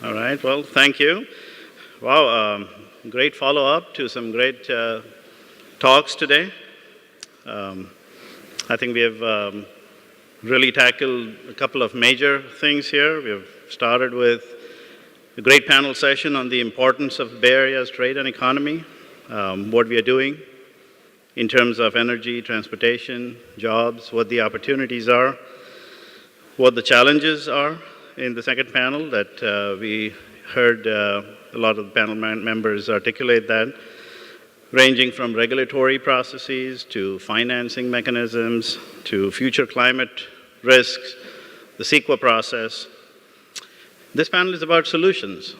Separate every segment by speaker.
Speaker 1: All right, well, thank you. Wow, great follow-up to some great talks today. I think we have really tackled a couple of major things here. We have started with a great panel session on the importance of the Bay Area's trade and economy, what we are doing in terms of energy, transportation, jobs, what the opportunities are, what the challenges are in the second panel that we heard a lot of the panel members articulate that, ranging from regulatory processes to financing mechanisms to future climate risks, the CEQA process. This panel is about solutions,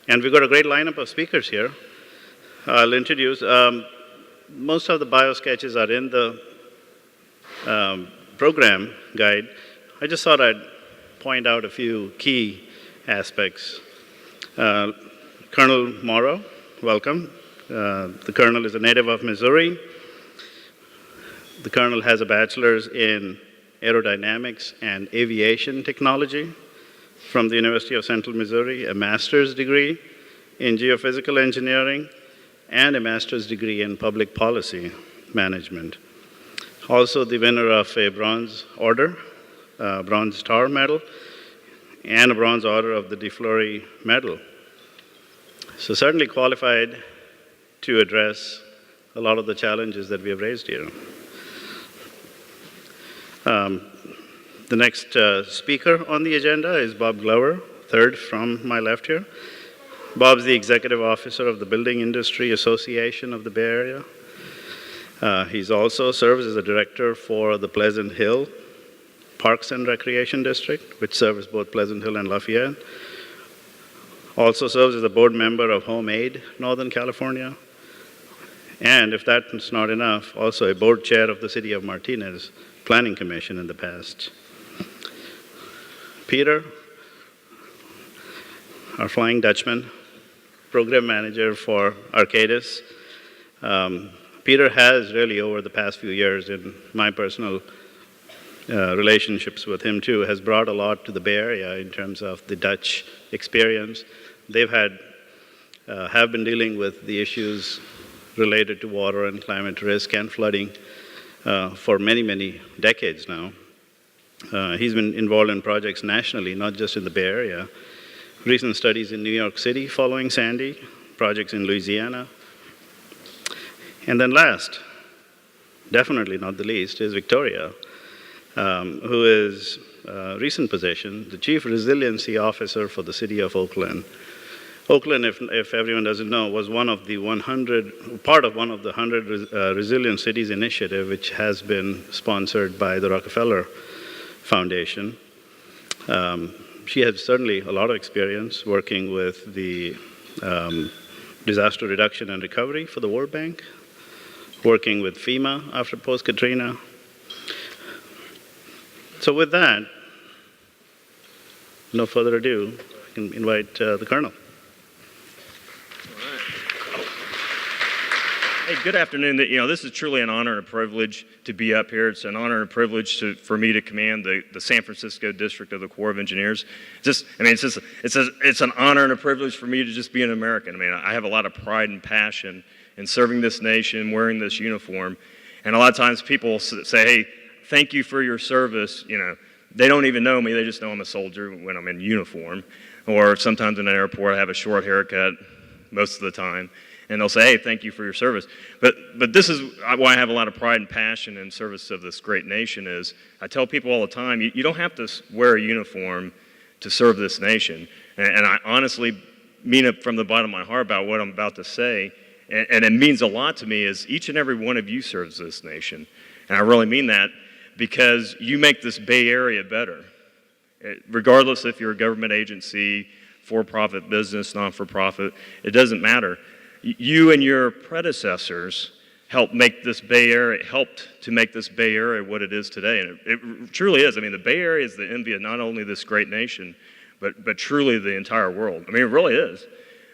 Speaker 1: and we've got a great lineup of speakers here. I'll introduce, most of the bio sketches are in the program guide. I just thought I'd point out a few key aspects. Colonel Morrow, welcome. The Colonel is a native of Missouri. The Colonel has a bachelor's in aerodynamics and aviation technology from the University of Central Missouri, a master's degree in geophysical engineering, and a master's degree in public policy management. Also the winner of a Bronze Order, Bronze Star Medal, and a Bronze Order of the DeFleury Medal. So certainly qualified to address a lot of the challenges that we have raised here. The next speaker on the agenda is Bob Glover, third from my left here. Bob's the executive officer of the Building Industry Association of the Bay Area. He's also serves as a director for the Pleasant Hill Parks and Recreation District, which serves both Pleasant Hill and Lafayette. Also serves as a board member of Home Aid, Northern California. And if that's not enough, also a board chair of the City of Martinez Planning Commission in the past. Peter, our Flying Dutchman, program manager for ARCADIS. Peter has really, over the past few years, in my personal relationships with him too, has brought a lot to the Bay Area in terms of the Dutch experience. They've have been dealing with the issues related to water and climate risk and flooding for many, many decades now. He's been involved in projects nationally, not just in the Bay Area. Recent studies in New York City following Sandy, projects in Louisiana. And then last, definitely not the least, is Victoria, who is recent position, the Chief Resiliency Officer for the City of Oakland. Oakland, if everyone doesn't know, was one of the 100, part of one of the 100 Resilient Cities Initiative, which has been sponsored by the Rockefeller Foundation. She has certainly a lot of experience working with the disaster reduction and recovery for the World Bank, working with FEMA after post-Katrina. So with that, no further ado, I can invite the Colonel.
Speaker 2: Hey, good afternoon. This is truly an honor and a privilege to be up here. It's an honor and a privilege for me to command the San Francisco District of the Corps of Engineers. It's an honor and a privilege for me to just be an American. I mean, I have a lot of pride and passion in serving this nation, wearing this uniform. And a lot of times people say, hey, thank you for your service. They don't even know me. They just know I'm a soldier when I'm in uniform. Or sometimes in an airport, I have a short haircut most of the time. And they'll say, hey, thank you for your service. But this is why I have a lot of pride and passion in service of this great nation is, I tell people all the time, you don't have to wear a uniform to serve this nation. And I honestly mean it from the bottom of my heart about what I'm about to say. And it means a lot to me is each and every one of you serves this nation. And I really mean that because you make this Bay Area better. Regardless if you're a government agency, for-profit business, non-for-profit, it doesn't matter. You and your predecessors helped to make this Bay Area what it is today. And it truly is. I mean, the Bay Area is the envy of not only this great nation, but truly the entire world. I mean, it really is.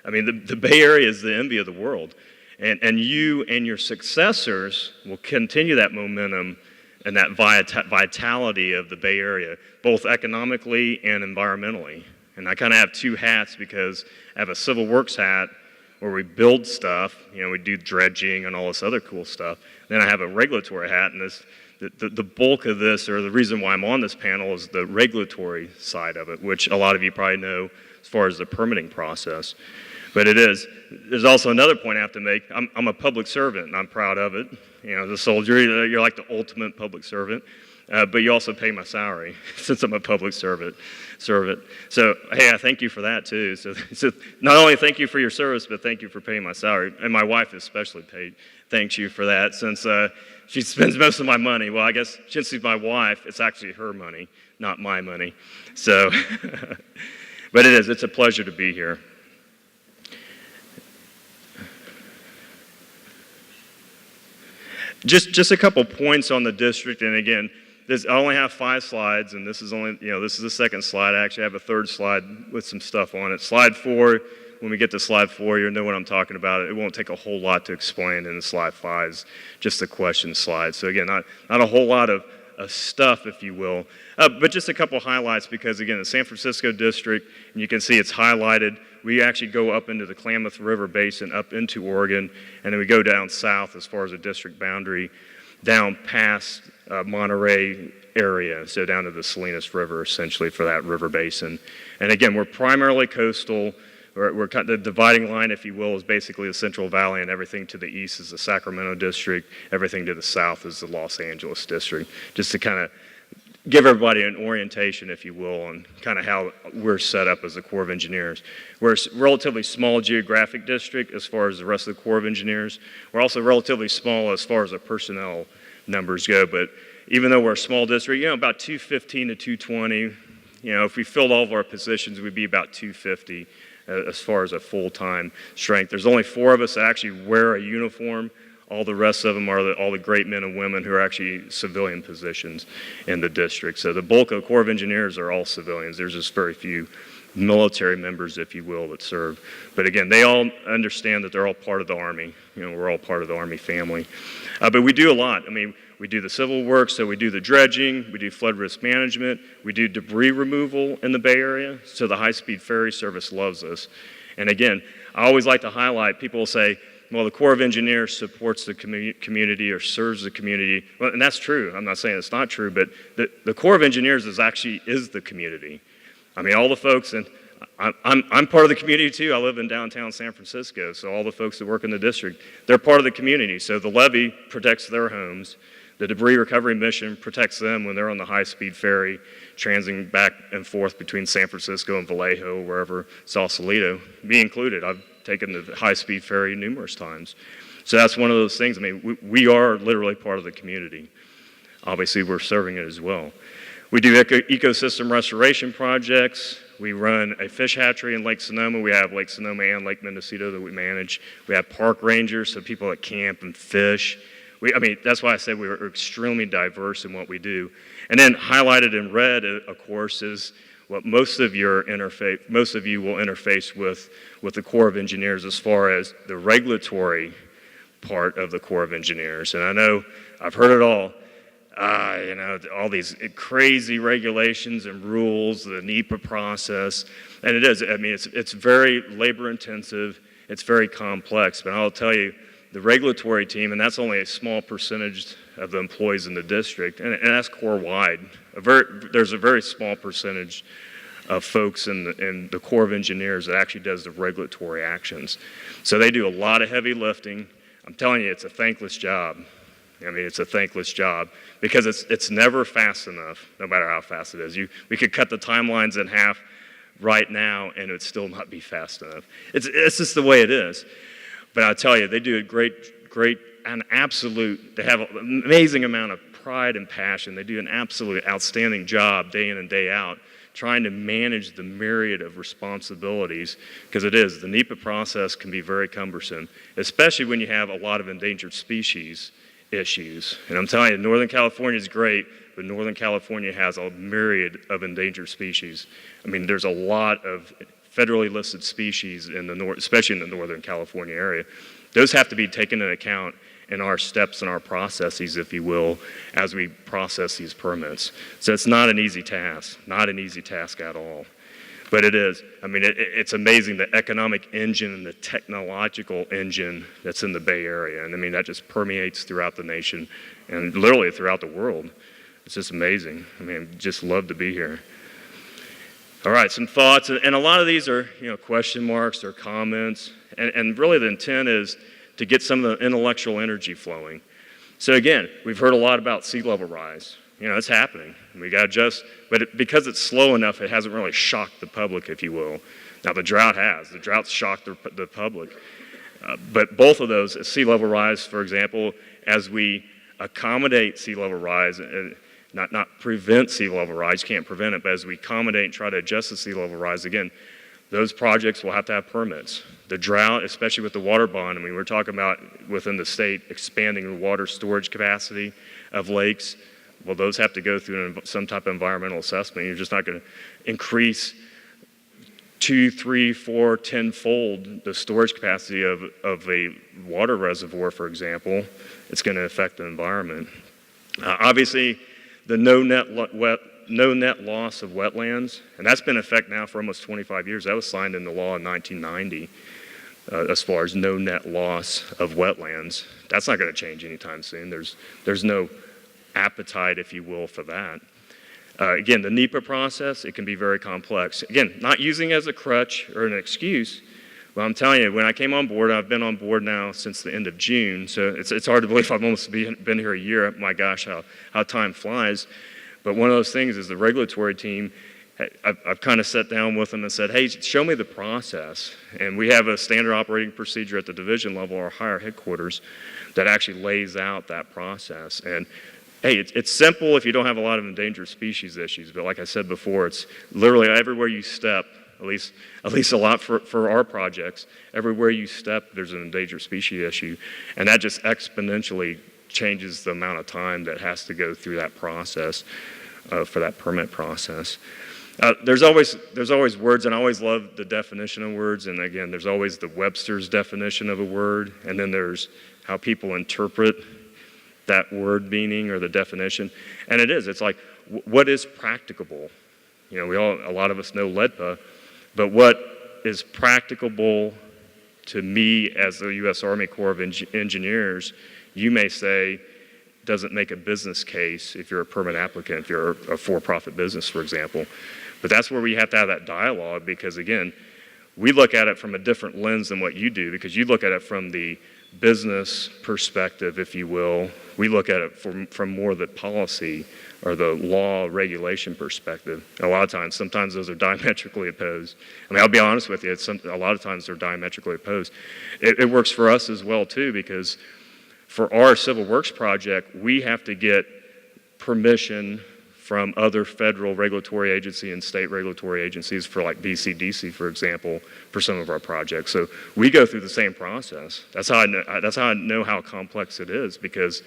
Speaker 2: I mean, the Bay Area is the envy of the world. And you and your successors will continue that momentum and that vitality of the Bay Area, both economically and environmentally. And I kind of have two hats because I have a civil works hat where we build stuff, we do dredging and all this other cool stuff. Then I have a regulatory hat, and the bulk of this, or the reason why I'm on this panel, is the regulatory side of it, which a lot of you probably know as far as the permitting process. But there's also another point I have to make. I'm a public servant, and I'm proud of it. As a soldier, you're like the ultimate public servant. But you also pay my salary since I'm a public servant. So, hey, I thank you for that too. So not only thank you for your service, but thank you for paying my salary. And my wife especially thanks you for that, since she spends most of my money. Well, I guess since she's my wife, it's actually her money, not my money. So, but it's a pleasure to be here. Just a couple points on the district, and again, I only have 5 slides, and this is the second slide. I actually have a third slide with some stuff on it. Slide 4, when we get to slide 4, you'll know what I'm talking about. It won't take a whole lot to explain, and slide 5 is just a question slide. So again, not a whole lot of stuff, if you will, but just a couple highlights, because again, the San Francisco district, and you can see it's highlighted. We actually go up into the Klamath River Basin, up into Oregon, and then we go down south as far as the district boundary, down past Monterey area, so down to the Salinas River, essentially, for that river basin. And again, we're primarily coastal. We're kind of the dividing line, if you will, is basically the Central Valley, and everything to the east is the Sacramento district. Everything to the south is the Los Angeles district, just to kind of give everybody an orientation, if you will, on kind of how we're set up as the Corps of Engineers. We're a relatively small geographic district as far as the rest of the Corps of Engineers. We're also relatively small as far as our personnel numbers go, but even though we're a small district, about 215 to 220. If we filled all of our positions, we'd be about 250 as far as a full-time strength. There's only 4 of us that actually wear a uniform. All the rest of them are all the great men and women who are actually civilian positions in the district. So the bulk of the Corps of Engineers are all civilians. There's just very few military members, if you will, that serve. But again, they all understand that they're all part of the Army. We're all part of the Army family. But we do a lot. We do the civil work, so we do the dredging, we do flood risk management, we do debris removal in the Bay Area, so the high-speed ferry service loves us. And again, I always like to highlight, people will say, well, the Corps of Engineers supports the community or serves the community. Well, and that's true. I'm not saying it's not true, but the Corps of Engineers is the community. All the folks, and I'm part of the community too. I live in downtown San Francisco, so all the folks that work in the district, they're part of the community. So the levee protects their homes. The debris recovery mission protects them when they're on the high-speed ferry, transiting back and forth between San Francisco and Vallejo, wherever, Sausalito, me included. I've taken the high-speed ferry numerous times. So that's one of those things. We are literally part of the community. Obviously, we're serving it as well. We do ecosystem restoration projects. We run a fish hatchery in Lake Sonoma. We have Lake Sonoma and Lake Mendocino that we manage. We have park rangers, so people that camp and fish. That's why I said we were extremely diverse in what we do. And then highlighted in red, of course, is what most of you will interface with the Corps of Engineers as far as the regulatory part of the Corps of Engineers. And I know I've heard it all. All these crazy regulations and rules, the NEPA process, and it is. It's very labor intensive. It's very complex. But I'll tell you, the regulatory team, and that's only a small percentage of the employees in the district, and that's Corps-wide. There's a very small percentage of folks in the Corps of Engineers that actually does the regulatory actions. So they do a lot of heavy lifting. I'm telling you, it's a thankless job. It's a thankless job because it's never fast enough, no matter how fast it is. We could cut the timelines in half right now, and it would still not be fast enough. It's just the way it is. But I tell you, they do a great, they have an amazing amount of pride and passion. They do an absolute outstanding job day in and day out trying to manage the myriad of responsibilities, because the NEPA process can be very cumbersome, especially when you have a lot of endangered species issues. And I'm telling you, Northern California is great, but Northern California has a myriad of endangered species. There's a lot of federally listed species in the north, especially in the Northern California area. Those have to be taken into account in our steps and our processes, if you will, as we process these permits. So it's not an easy task at all. But it is. I mean, it's amazing the economic engine and the technological engine that's in the Bay Area. And I mean, that just permeates throughout the nation and literally throughout the world. It's just amazing. I mean, just love to be here. All right, some thoughts. And a lot of these are, question marks or comments. And really the intent is to get some of the intellectual energy flowing. So again, we've heard a lot about sea level rise. It's happening. We got to adjust, but because it's slow enough, it hasn't really shocked the public, if you will. Now the drought has. The drought's shocked the public. But both of those, sea level rise, for example, as we accommodate sea level rise, and not prevent sea level rise, you can't prevent it, but as we accommodate and try to adjust the sea level rise, again, those projects will have to have permits. The drought, especially with the water bond, I mean, we're talking about within the state expanding the water storage capacity of lakes. Well, those have to go through some type of environmental assessment. You're just not going to increase 2, 3, 4, 10-fold the storage capacity of a water reservoir, for example. It's going to affect the environment. Obviously, the no net loss of wetlands, and that's been in effect now for almost 25 years. That was signed into law in 1990, as far as no net loss of wetlands. That's not going to change anytime soon. There's no appetite, if you will, for that. Again, the NEPA process, it can be very complex. Again, not using it as a crutch or an excuse, but I'm telling you, when I came on board, I've been on board now since the end of June, so it's hard to believe I've almost been here a year. My gosh, how time flies. But one of those things is the regulatory team, I've kind of sat down with them and said, hey, show me the process. And we have a standard operating procedure at the division level, our higher headquarters, that actually lays out that process. And hey, it's simple if you don't have a lot of endangered species issues, but like I said before, it's literally everywhere you step, at least a lot for our projects, everywhere you step, there's an endangered species issue, and that just exponentially changes the amount of time that has to go through that process for that permit process. There's always words, and I always love the definition of words, and again, there's always the Webster's definition of a word, and then there's how people interpret that word meaning or the definition. And it's like, what is practicable? A lot of us know LEDPA, but what is practicable to me as the U.S. Army Corps of Engineers, you may say, doesn't make a business case if you're a permit applicant, if you're a for-profit business, for example. But that's where we have to have that dialogue because, again, we look at it from a different lens than what you do because you look at it from the business perspective, if you will. We look at it from more the policy or the law regulation perspective. A lot of times, sometimes those are diametrically opposed. I mean, I'll be honest with you, a lot of times they're diametrically opposed. It works for us as well, too, because for our civil works project, we have to get permission from other federal regulatory agency and state regulatory agencies for like BCDC, for example, for some of our projects. So we go through the same process. That's how I know how complex it is because,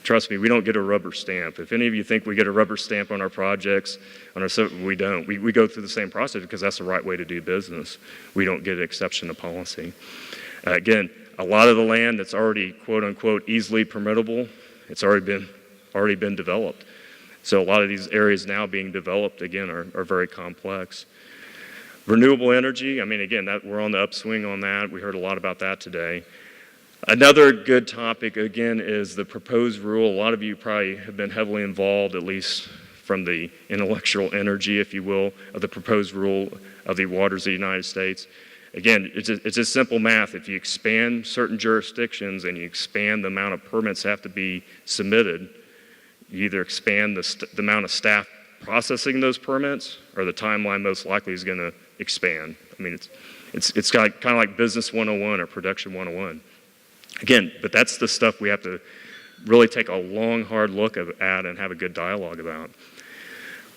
Speaker 2: trust me, we don't get a rubber stamp. If any of you think we get a rubber stamp on our projects, we don't. We go through the same process because that's the right way to do business. We don't get an exception to policy. Again, a lot of the land that's already, quote unquote, easily permittable, it's already been developed. So a lot of these areas now being developed, again, are very complex. Renewable energy, I mean, again, we're on the upswing on that. We heard a lot about that today. Another good topic, again, is the proposed rule. A lot of you probably have been heavily involved, at least from the intellectual energy, if you will, of the proposed rule of the waters of the United States. Again, it's just simple math. If you expand certain jurisdictions and you expand the amount of permits that have to be submitted, you either expand the amount of staff processing those permits or the timeline most likely is going to expand. I mean, it's kind of like business 101 or production 101. Again, but that's the stuff we have to really take a long, hard look at and have a good dialogue about.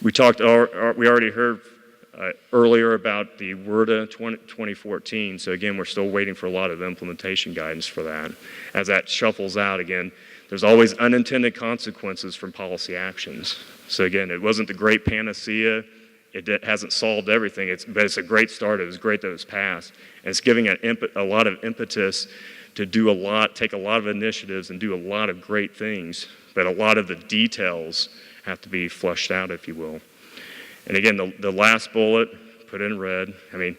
Speaker 2: We already heard earlier about the WIRDA 2014. So again, we're still waiting for a lot of implementation guidance for that. As that shuffles out, again, there's always unintended consequences from policy actions. So again, it wasn't the great panacea. It hasn't solved everything, but it's a great start. It was great that it was passed. And it's giving a lot of impetus to take a lot of initiatives and do a lot of great things. But a lot of the details have to be fleshed out, if you will. And again, the last bullet, put in red. I mean,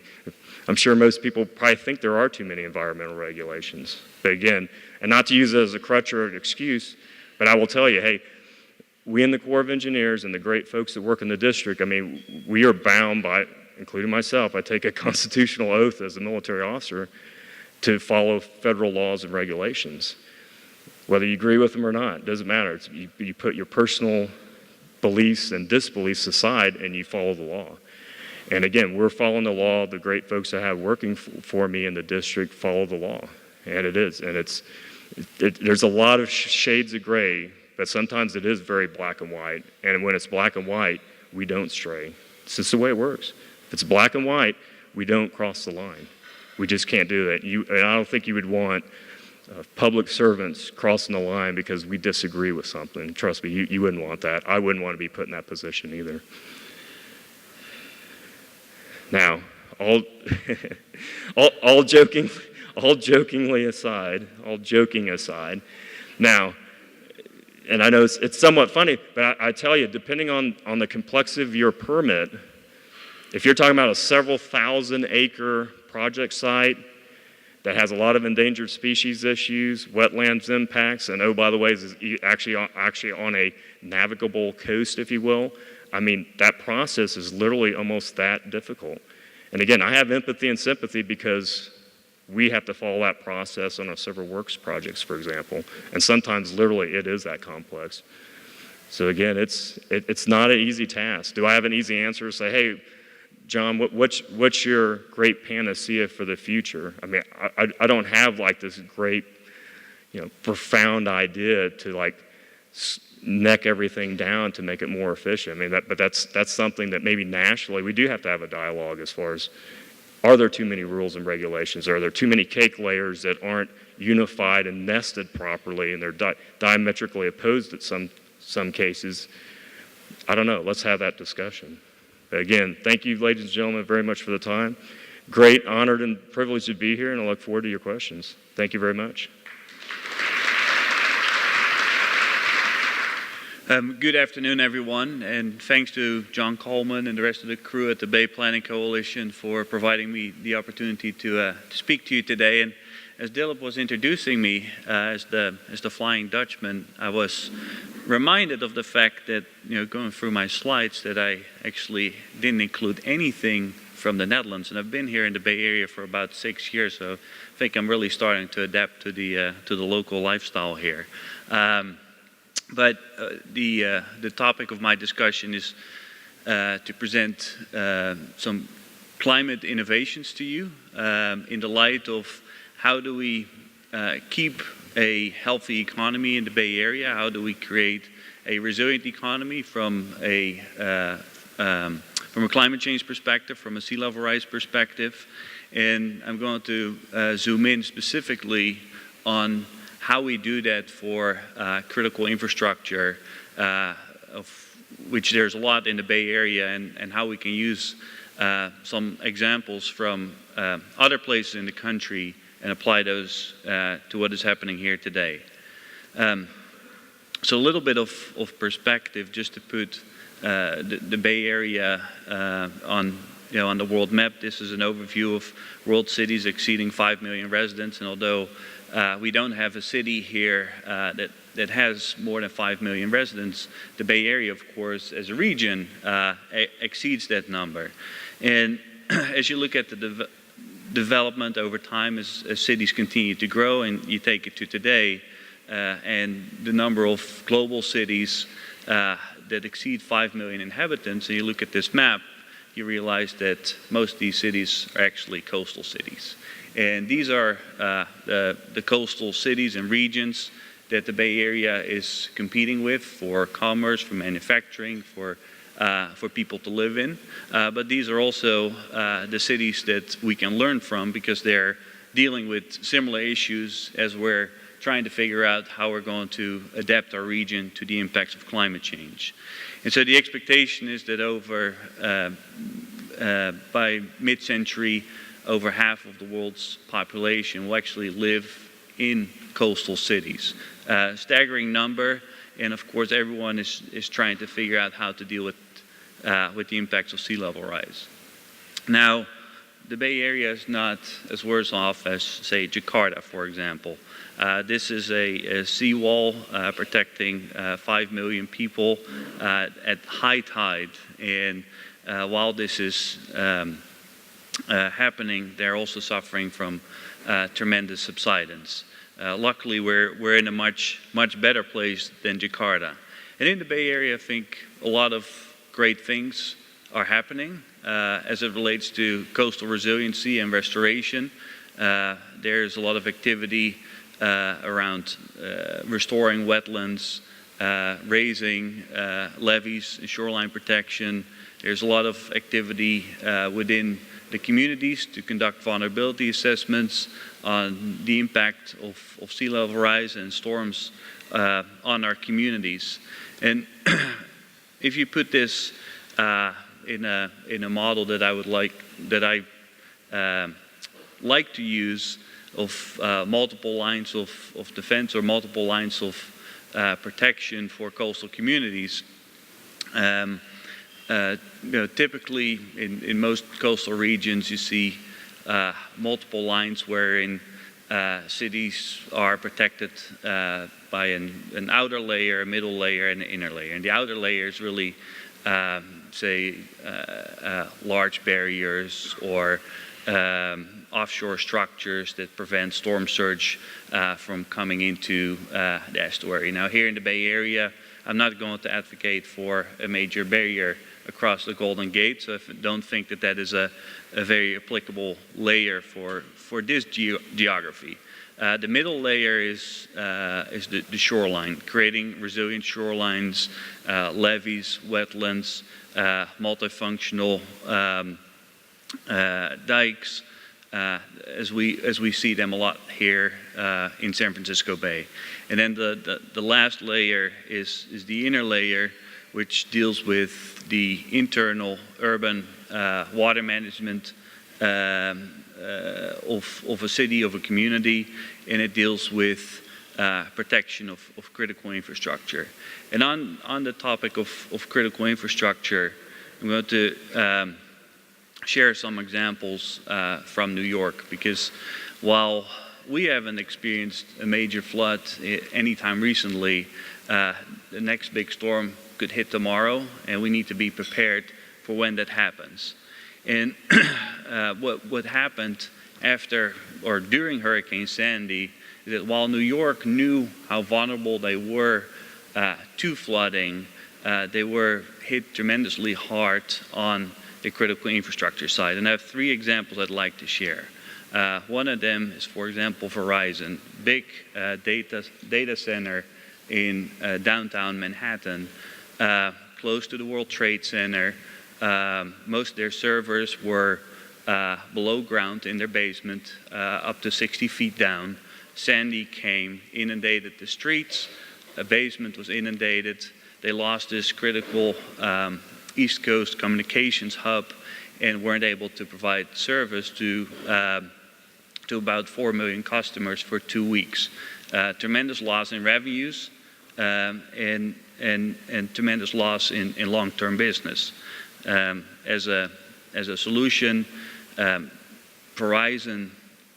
Speaker 2: I'm sure most people probably think there are too many environmental regulations. But again, and not to use it as a crutch or an excuse, but I will tell you, hey, we in the Corps of Engineers and the great folks that work in the district, I mean, we are bound by, including myself, I take a constitutional oath as a military officer to follow federal laws and regulations. Whether you agree with them or not, doesn't matter. You put your personal beliefs and disbeliefs aside and you follow the law. And again, we're following the law. The great folks I have working for me in the district follow the law. And it is. And there's a lot of shades of gray, but sometimes it is very black and white. And when it's black and white, we don't stray. It's just the way it works. If it's black and white, we don't cross the line. We just can't do that. And I don't think you would want public servants crossing the line because we disagree with something. Trust me, you wouldn't want that. I wouldn't want to be put in that position either. Now, all joking aside, now, and I know it's somewhat funny, but I tell you, depending on the complexity of your permit, if you're talking about a several thousand acre project site that has a lot of endangered species issues, wetlands impacts, and oh, by the way, is actually on a navigable coast, if you will. I mean, that process is literally almost that difficult. And again, I have empathy and sympathy because we have to follow that process on our civil works projects, for example. And sometimes literally it is that complex. So again, it's not an easy task. Do I have an easy answer to say, hey, John, what's your great panacea for the future? I mean, I don't have like this great, profound idea to like neck everything down to make it more efficient. I mean, but that's something that maybe nationally we do have to have a dialogue as far as, are there too many rules and regulations? Are there too many cake layers that aren't unified and nested properly and they're diametrically opposed at some cases? I don't know. Let's have that discussion. Again, thank you, ladies and gentlemen, very much for the time. Great, honored, and privileged to be here, and I look forward to your questions. Thank you very much.
Speaker 3: Good afternoon, everyone, and thanks to John Coleman and the rest of the crew at the Bay Planning Coalition for providing me the opportunity to speak to you today. And as Dilip was introducing me as the Flying Dutchman, I was reminded of the fact that, going through my slides, that I actually didn't include anything from the Netherlands, and I've been here in the Bay Area for about 6 years, so I think I'm really starting to adapt to the local lifestyle here. But the topic of my discussion is to present some climate innovations to you in the light of how do we keep a healthy economy in the Bay Area? How do we create a resilient economy from a climate change perspective, from a sea level rise perspective? And I'm going to zoom in specifically on how we do that for critical infrastructure, of which there's a lot in the Bay Area, and how we can use some examples from other places in the country and apply those to what is happening here today. So a little bit of perspective, just to put the Bay Area on the world map. This is an overview of world cities exceeding 5 million residents, and although we don't have a city here that has more than 5 million residents, the Bay Area, of course, as a region, exceeds that number. And as you look at the development over time as cities continue to grow, and you take it to today, and the number of global cities that exceed 5 million inhabitants, and you look at this map, you realize that most of these cities are actually coastal cities. And these are the coastal cities and regions that the Bay Area is competing with for commerce, for manufacturing, for people to live in. But these are also the cities that we can learn from, because they're dealing with similar issues as we're trying to figure out how we're going to adapt our region to the impacts of climate change. And so the expectation is that by mid-century, over half of the world's population will actually live in coastal cities. Staggering number, and of course everyone is trying to figure out how to deal with the impacts of sea level rise. Now, the Bay Area is not as worse off as, say, Jakarta, for example. This is a seawall protecting 5 million people at high tide. And while this is happening, they're also suffering from tremendous subsidence. Luckily, we're in a much better place than Jakarta. And in the Bay Area, I think a lot of great things are happening as it relates to coastal resiliency and restoration. There's a lot of activity around restoring wetlands, raising levees and shoreline protection. There's a lot of activity within the communities to conduct vulnerability assessments on the impact of sea level rise and storms on our communities. And if you put this in a model that I like to use of multiple lines of defense or multiple lines of protection for coastal communities. Typically in most coastal regions you see multiple lines wherein cities are protected by an outer layer, a middle layer, and an inner layer. And the outer layer is really, large barriers or offshore structures that prevent storm surge from coming into the estuary. Now here in the Bay Area, I'm not going to advocate for a major barrier across the Golden Gate, so I don't think that is a very applicable layer for this geography. The middle layer is the shoreline, creating resilient shorelines, levees, wetlands, multifunctional dikes, as we see them a lot here in San Francisco Bay. And then the last layer is the inner layer, which deals with the internal urban water management of a city, of a community, and it deals with protection of critical infrastructure. And on the topic of critical infrastructure, I'm going to share some examples from New York, because while we haven't experienced a major flood anytime recently, the next big storm could hit tomorrow, and we need to be prepared for when that happens. And what happened after or during Hurricane Sandy is that while New York knew how vulnerable they were to flooding, they were hit tremendously hard on the critical infrastructure side. And I have 3 examples I'd like to share. One of them is, for example, Verizon, big data center in downtown Manhattan, close to the World Trade Center. Most of their servers were below ground in their basement, up to 60 feet down. Sandy came, inundated the streets, a basement was inundated. They lost this critical East Coast communications hub and weren't able to provide service to about 4 million customers for 2 weeks. Tremendous loss in revenues and tremendous loss in long-term business. As a solution, Verizon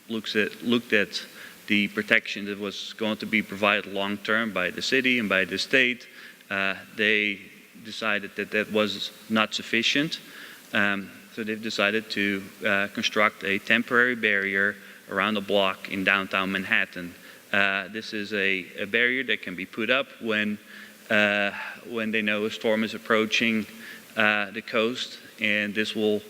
Speaker 3: looked at the protection that was going to be provided long-term by the city and by the state. They decided that was not sufficient, so they've decided to construct a temporary barrier around the block in downtown Manhattan. This is a barrier that can be put up when they know a storm is approaching the coast, and this will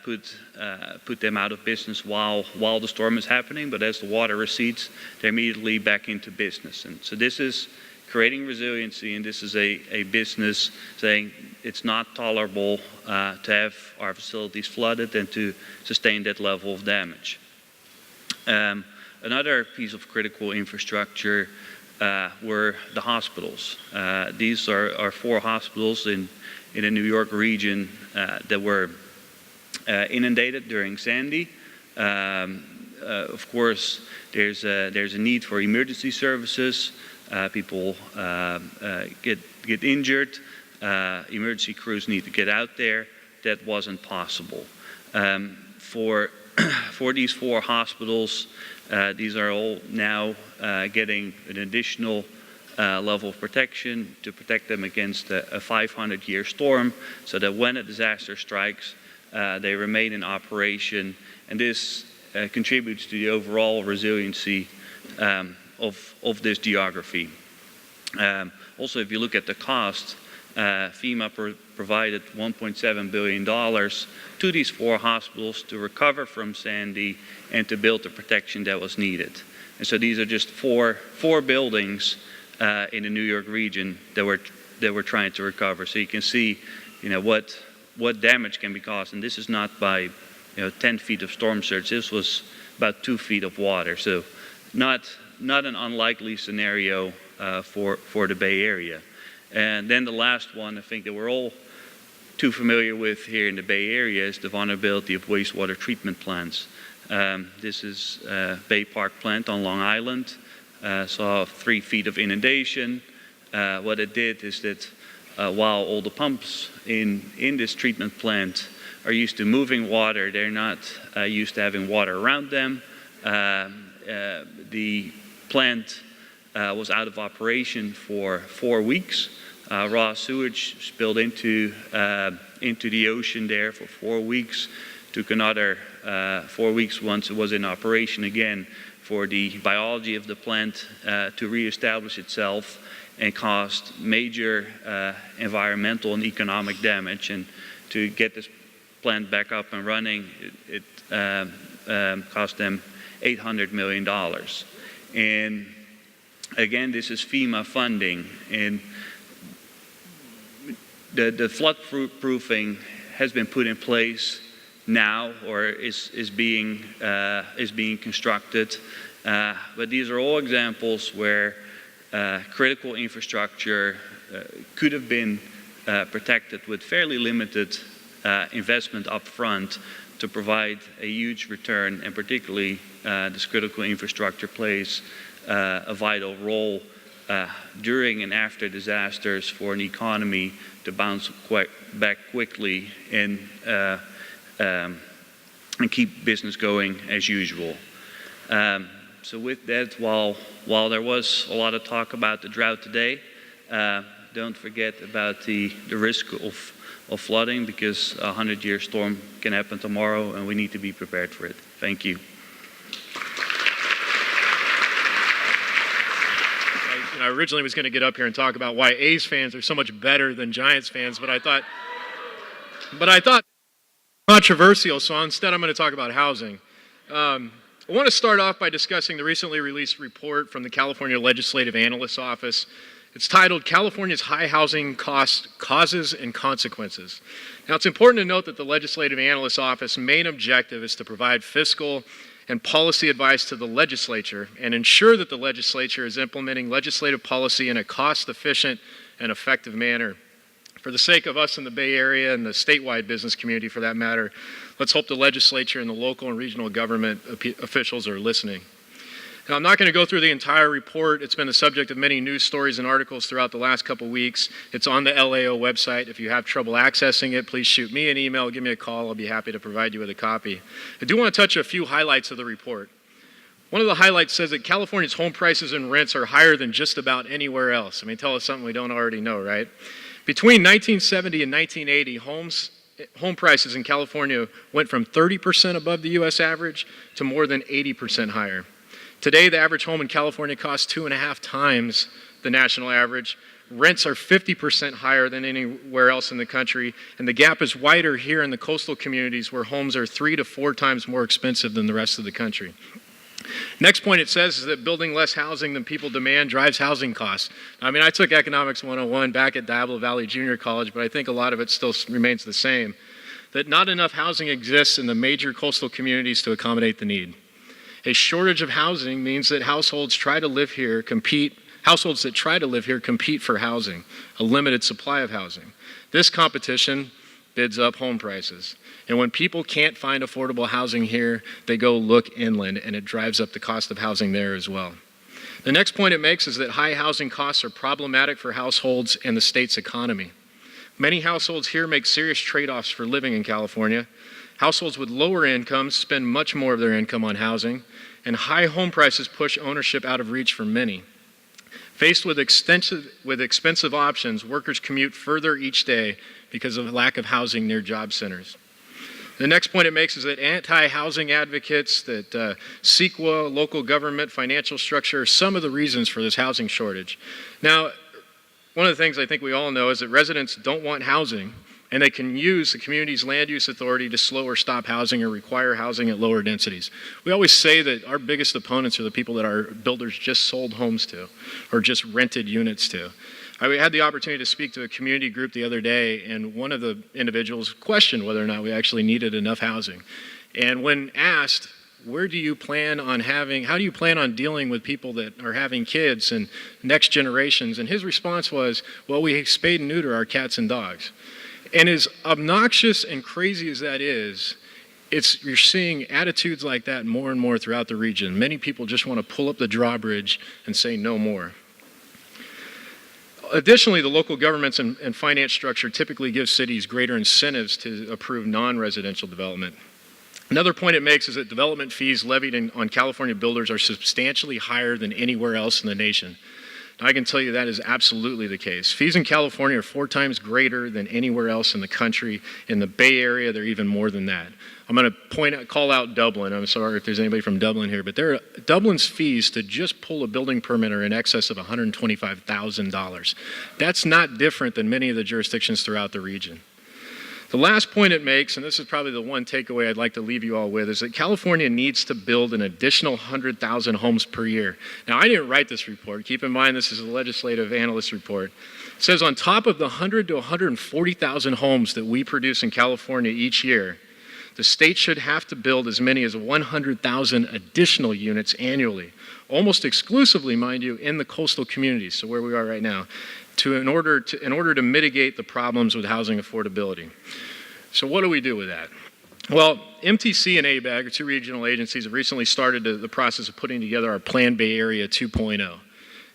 Speaker 3: put them out of business while the storm is happening, but as the water recedes, they're immediately back into business. And so this is creating resiliency, and this is a business saying it's not tolerable to have our facilities flooded and to sustain that level of damage. Another piece of critical infrastructure were the hospitals. These are 4 hospitals in the New York region that were inundated during Sandy. Of course, there's a need for emergency services. People get injured. Emergency crews need to get out there. That wasn't possible. For these 4 hospitals, these are all now getting an additional level of protection to protect them against a 500-year storm, so that when a disaster strikes, they remain in operation, and this contributes to the overall resiliency of this geography. Also, if you look at the cost, FEMA provided $1.7 billion to these 4 hospitals to recover from Sandy and to build the protection that was needed. And so these are just four buildings in the New York region that we're trying to recover. So you can see, what damage can be caused. And this is not by 10 feet of storm surge. This was about 2 feet of water. So not an unlikely scenario for the Bay Area. And then the last one, I think that we're all too familiar with here in the Bay Area, is the vulnerability of wastewater treatment plants. This is Bay Park plant on Long Island. Saw 3 feet of inundation. What it did is that while all the pumps in this treatment plant are used to moving water, they're not used to having water around them. The plant was out of operation for 4 weeks. Raw sewage spilled into the ocean there for 4 weeks. Took another 4 weeks once it was in operation again for the biology of the plant to reestablish itself, and caused major environmental and economic damage. And to get this plant back up and running, it cost them $800 million. And again, this is FEMA funding, and the flood proofing has been put in place now, or is being constructed. But these are all examples where critical infrastructure could have been protected with fairly limited investment up front to provide a huge return, and particularly this critical infrastructure plays a vital role during and after disasters for an economy to bounce back quickly and keep business going as usual. So with that, while there was a lot of talk about the drought today, don't forget about the risk of flooding, because a 100-year storm can happen tomorrow, and we need to be prepared for it. Thank you.
Speaker 4: I originally was going to get up here and talk about why A's fans are so much better than Giants fans, but I thought controversial, so instead I'm going to talk about housing. I want to start off by discussing the recently released report from the California Legislative Analyst's Office. It's titled California's High Housing Costs, Causes and Consequences. Now, it's important to note that the Legislative Analyst's Office main objective is to provide fiscal and policy advice to the legislature and ensure that the legislature is implementing legislative policy in a cost-efficient and effective manner. For the sake of us in the Bay Area and the statewide business community, for that matter, let's hope the legislature and the local and regional government officials are listening. Now, I'm not going to go through the entire report. It's been the subject of many news stories and articles throughout the last couple weeks. It's on the LAO website. If you have trouble accessing it, please shoot me an email, give me a call. I'll be happy to provide you with a copy. I do want to touch a few highlights of the report. One of the highlights says that California's home prices and rents are higher than just about anywhere else. I mean, tell us something we don't already know, right? Between 1970 and 1980, home prices in California went from 30% above the U.S. average to more than 80% higher. Today, the average home in California costs 2.5 times the national average. Rents are 50% higher than anywhere else in the country, and the gap is wider here in the coastal communities where homes are 3 to 4 times more expensive than the rest of the country. Next point it says is that building less housing than people demand drives housing costs. I mean, I took Economics 101 back at Diablo Valley Junior College, but I think a lot of it still remains the same. That not enough housing exists in the major coastal communities to accommodate the need. A shortage of housing means that households that try to live here compete for housing, a limited supply of housing. This competition bids up home prices. And when people can't find affordable housing here, they go look inland, and it drives up the cost of housing there as well. The next point it makes is that high housing costs are problematic for households and the state's economy. Many households here make serious trade-offs for living in California. Households with lower incomes spend much more of their income on housing, and high home prices push ownership out of reach for many. Faced with expensive options, workers commute further each day because of lack of housing near job centers. The next point it makes is that anti-housing advocates, that CEQA, local government, financial structure are some of the reasons for this housing shortage. Now, one of the things I think we all know is that residents don't want housing, and they can use the community's land use authority to slow or stop housing or require housing at lower densities. We always say that our biggest opponents are the people that our builders just sold homes to or just rented units to. I had the opportunity to speak to a community group the other day, and one of the individuals questioned whether or not we actually needed enough housing. And when asked, how do you plan on dealing with people that are having kids and next generations? And his response was, well, we spay and neuter our cats and dogs. And as obnoxious and crazy as that is, you're seeing attitudes like that more and more throughout the region. Many people just want to pull up the drawbridge and say no more. Additionally, the local governments and finance structure typically give cities greater incentives to approve non-residential development. Another point it makes is that development fees levied on California builders are substantially higher than anywhere else in the nation. I can tell you that is absolutely the case. Fees in California are 4 times greater than anywhere else in the country. In the Bay Area, they're even more than that. I'm going to call out Dublin. I'm sorry if there's anybody from Dublin here, but Dublin's fees to just pull a building permit are in excess of $125,000. That's not different than many of the jurisdictions throughout the region. The last point it makes, and this is probably the one takeaway I'd like to leave you all with, is that California needs to build an additional 100,000 homes per year. Now, I didn't write this report. Keep in mind this is a legislative analyst report. It says on top of the 100 to 140,000 homes that we produce in California each year, the state should have to build as many as 100,000 additional units annually, almost exclusively, mind you, in the coastal communities, so where we are right now, in order to mitigate the problems with housing affordability. So what do we do with that? Well, MTC and ABAG, 2 regional agencies, have recently started the process of putting together our Plan Bay Area 2.0.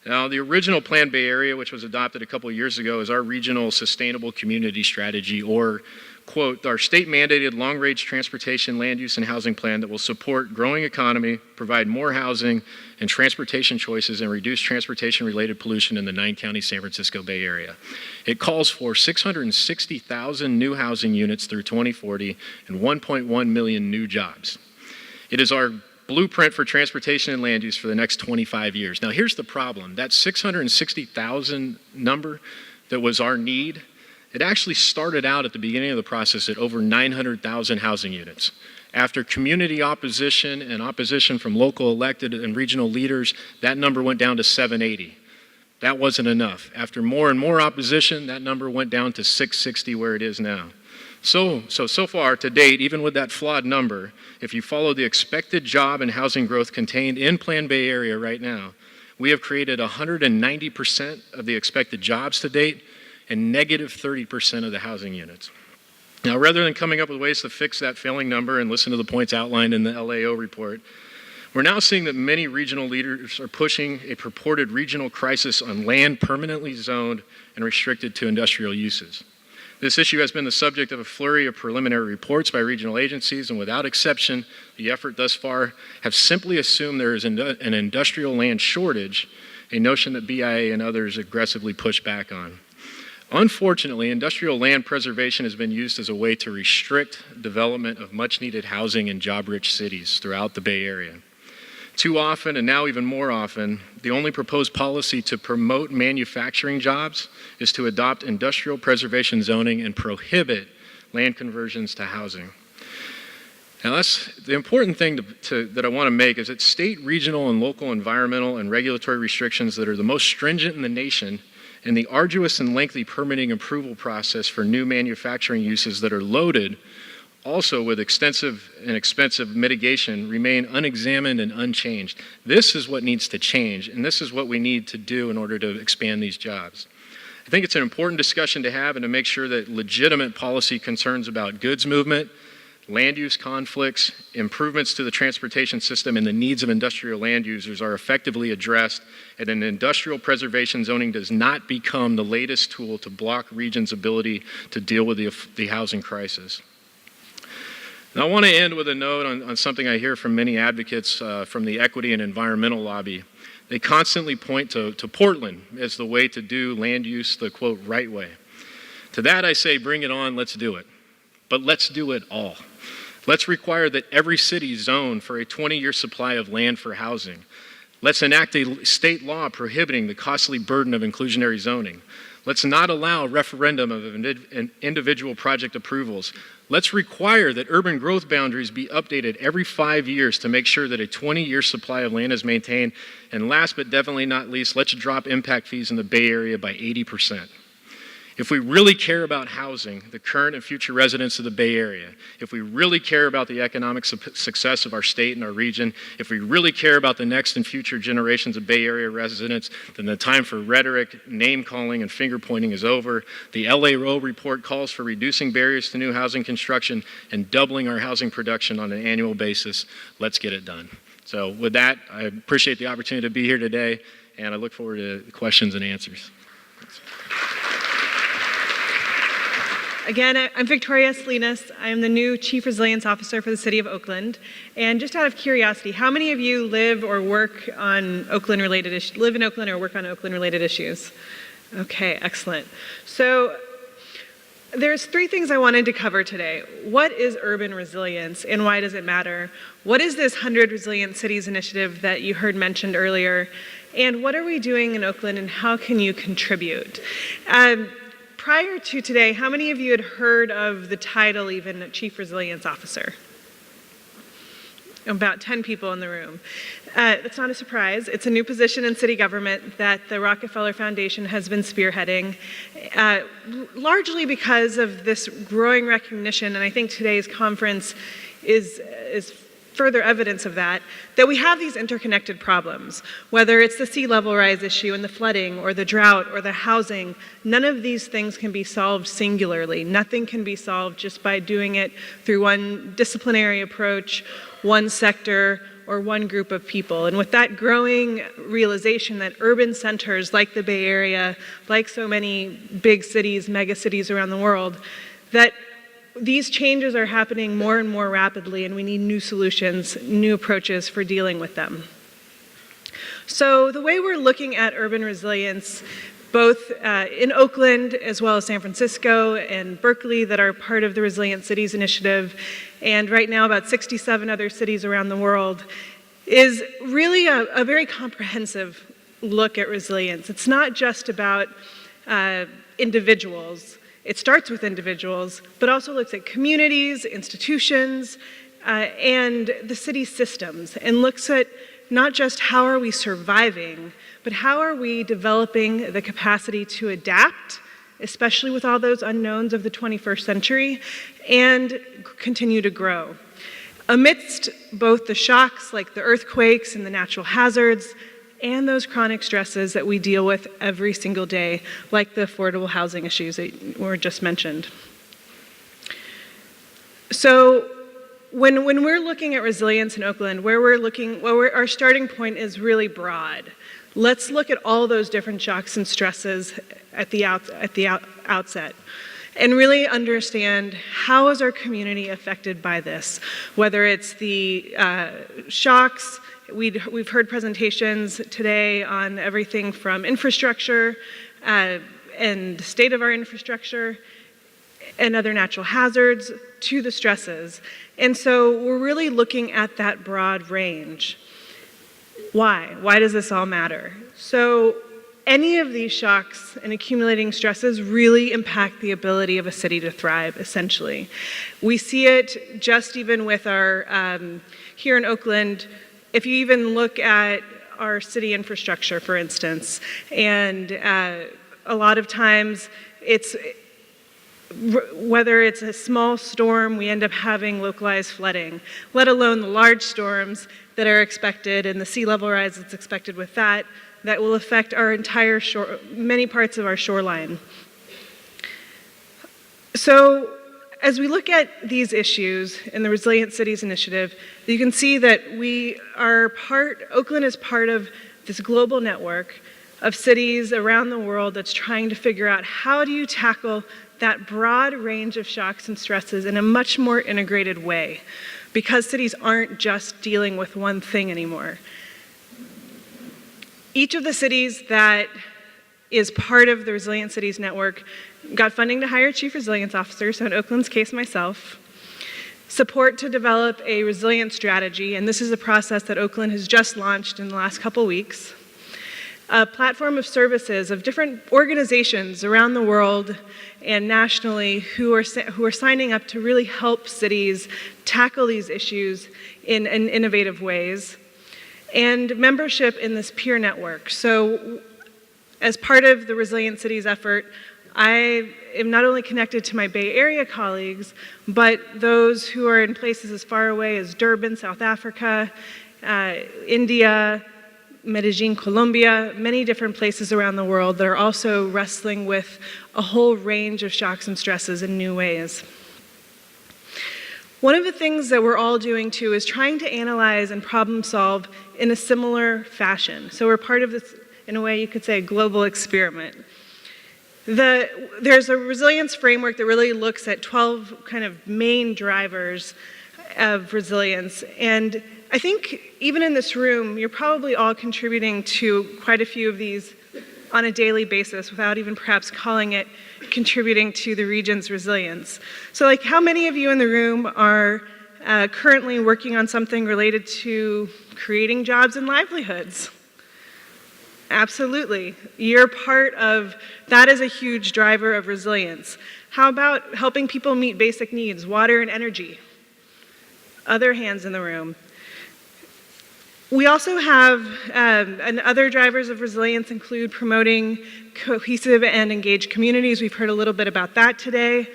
Speaker 4: Now, the original Plan Bay Area, which was adopted a couple of years ago, is our regional sustainable community strategy, or, quote, our state-mandated long-range transportation, land use, and housing plan that will support growing economy, provide more housing and transportation choices, and reduce transportation-related pollution in the 9-county San Francisco Bay Area. It calls for 660,000 new housing units through 2040 and 1.1 million new jobs. It is our blueprint for transportation and land use for the next 25 years. Now, here's the problem. That 660,000 number that was our need, it actually started out at the beginning of the process at over 900,000 housing units. After community opposition and opposition from local elected and regional leaders, that number went down to 780. That wasn't enough. After more and more opposition, that number went down to 660, where it is now. So far to date, even with that flawed number, if you follow the expected job and housing growth contained in Plan Bay Area right now, we have created 190% of the expected jobs to date and negative 30% of the housing units. Now, rather than coming up with ways to fix that failing number and listen to the points outlined in the LAO report, we're now seeing that many regional leaders are pushing a purported regional crisis on land permanently zoned and restricted to industrial uses. This issue has been the subject of a flurry of preliminary reports by regional agencies, and without exception, the effort thus far have simply assumed there is an industrial land shortage, a notion that BIA and others aggressively push back on. Unfortunately, industrial land preservation has been used as a way to restrict development of much-needed housing in job-rich cities throughout the Bay Area. Too often, and now even more often, the only proposed policy to promote manufacturing jobs is to adopt industrial preservation zoning and prohibit land conversions to housing. Now, that's the important thing that I want to make is that state, regional, and local environmental and regulatory restrictions that are the most stringent in the nation and the arduous and lengthy permitting approval process for new manufacturing uses that are loaded also with extensive and expensive mitigation remain unexamined and unchanged. This is what needs to change, and this is what we need to do in order to expand these jobs. I think it's an important discussion to have and to make sure that legitimate policy concerns about goods movement, land use conflicts, improvements to the transportation system, and the needs of industrial land users are effectively addressed, and an industrial preservation zoning does not become the latest tool to block regions' ability to deal with the housing crisis. Now, I want to end with a note on something I hear from many advocates from the equity and environmental lobby. They constantly point to Portland as the way to do land use the, quote, right way. To that I say, bring it on, let's do it. But let's do it all. Let's require that every city zone for a 20-year supply of land for housing. Let's enact a state law prohibiting the costly burden of inclusionary zoning. Let's not allow referendum of individual project approvals. Let's require that urban growth boundaries be updated every 5 years to make sure that a 20-year supply of land is maintained. And last but definitely not least, let's drop impact fees in the Bay Area by 80%. If we really care about housing the current and future residents of the Bay Area, if we really care about the economic success of our state and our region, if we really care about the next and future generations of Bay Area residents, then the time for rhetoric, name-calling, and finger-pointing is over. The LARO report calls for reducing barriers to new housing construction and doubling our housing production on an annual basis. Let's get it done. So with that, I appreciate the opportunity to be here today, and I look forward to questions and answers.
Speaker 5: Again, I'm Victoria Salinas. I am the new Chief Resilience Officer for the City of Oakland. And just out of curiosity, how many of you live or work on Oakland-related issues, live in Oakland or work on Oakland-related issues? Okay, excellent. So there's 3 things I wanted to cover today. What is urban resilience and why does it matter? What is this 100 Resilient Cities initiative that you heard mentioned earlier? And what are we doing in Oakland and how can you contribute? Prior to today, how many of you had heard of the title even Chief Resilience Officer? About 10 people in the room. That's not a surprise. It's a new position in city government that the Rockefeller Foundation has been spearheading, largely because of this growing recognition, and I think today's conference is further evidence of that we have these interconnected problems. Whether it's the sea level rise issue and the flooding or the drought or the housing, none of these things can be solved singularly. Nothing can be solved just by doing it through one disciplinary approach, one sector, or one group of people. And with that growing realization that urban centers like the Bay Area, like so many big cities, mega cities around the world, that these changes are happening more and more rapidly, and we need new solutions, new approaches for dealing with them. So the way we're looking at urban resilience, both in Oakland as well as San Francisco and Berkeley that are part of the Resilient Cities Initiative, and right now about 67 other cities around the world, is really a very comprehensive look at resilience. It's not just about individuals. It starts with individuals, but also looks at communities, institutions, and the city systems, and looks at not just how are we surviving, but how are we developing the capacity to adapt, especially with all those unknowns of the 21st century, and continue to grow. Amidst both the shocks like the earthquakes and the natural hazards, and those chronic stresses that we deal with every single day, like the affordable housing issues that were just mentioned. So when we're looking at resilience in Oakland, our starting point is really broad. Let's look at all those different shocks and stresses at the outset, and really understand how is our community affected by this, whether it's the shocks. We've heard presentations today on everything from infrastructure and the state of our infrastructure and other natural hazards to the stresses. And so we're really looking at that broad range. Why? Why does this all matter? So any of these shocks and accumulating stresses really impact the ability of a city to thrive, essentially. We see it just even with our, here in Oakland, if you even look at our city infrastructure, for instance, and a lot of times whether it's a small storm, we end up having localized flooding, let alone the large storms that are expected and the sea level rise that's expected with that will affect our entire many parts of our shoreline. So as we look at these issues in the Resilient Cities Initiative, you can see that Oakland is part of this global network of cities around the world that's trying to figure out how do you tackle that broad range of shocks and stresses in a much more integrated way, because cities aren't just dealing with one thing anymore. Each of the cities that is part of the Resilient Cities Network got funding to hire a chief resilience officer, so in Oakland's case, myself, support to develop a resilience strategy, and this is a process that Oakland has just launched in the last couple weeks, a platform of services of different organizations around the world and nationally who are signing up to really help cities tackle these issues in innovative ways, and membership in this peer network. So as part of the Resilient Cities effort, I am not only connected to my Bay Area colleagues, but those who are in places as far away as Durban, South Africa, India, Medellin, Colombia, many different places around the world that are also wrestling with a whole range of shocks and stresses in new ways. One of the things that we're all doing too is trying to analyze and problem solve in a similar fashion. So we're part of this, in a way you could say, a global experiment. There's a resilience framework that really looks at 12 kind of main drivers of resilience, and I think even in this room, you're probably all contributing to quite a few of these on a daily basis without even perhaps calling it contributing to the region's resilience. So like, how many of you in the room are currently working on something related to creating jobs and livelihoods? Absolutely. You're part of, that is a huge driver of resilience. How about helping people meet basic needs, water and energy? Other hands in the room. We also have other drivers of resilience include promoting cohesive and engaged communities. We've heard a little bit about that today.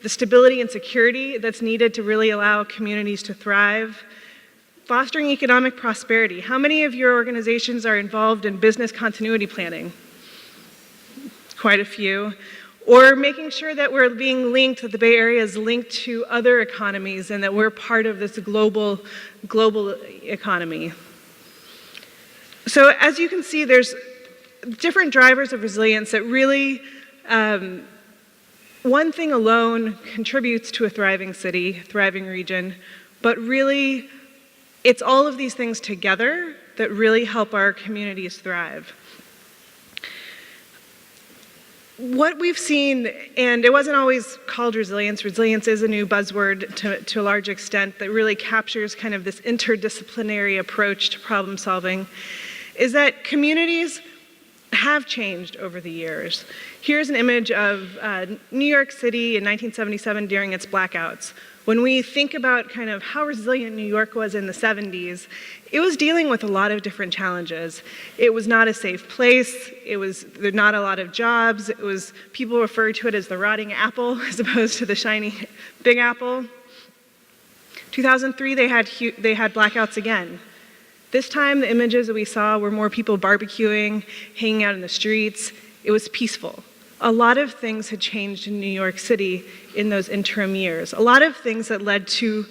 Speaker 5: The stability and security that's needed to really allow communities to thrive. Fostering economic prosperity. How many of your organizations are involved in business continuity planning? Quite a few. Or making sure that we're being linked, that the Bay Area is linked to other economies and that we're part of this global economy. So as you can see, there's different drivers of resilience that really, one thing alone contributes to a thriving city, thriving region, but really it's all of these things together that really help our communities thrive. What we've seen, and it wasn't always called resilience, resilience is a new buzzword to a large extent that really captures kind of this interdisciplinary approach to problem solving, is that communities have changed over the years. Here's an image of New York City in 1977 during its blackouts. When we think about kind of how resilient New York was in the 70s, it was dealing with a lot of different challenges. It was not a safe place. There were not a lot of jobs. People referred to it as the rotting apple as opposed to the shiny big apple. 2003, they had blackouts again. This time, the images that we saw were more people barbecuing, hanging out in the streets. It was peaceful. A lot of things had changed in New York City in those interim years. A lot of things that led to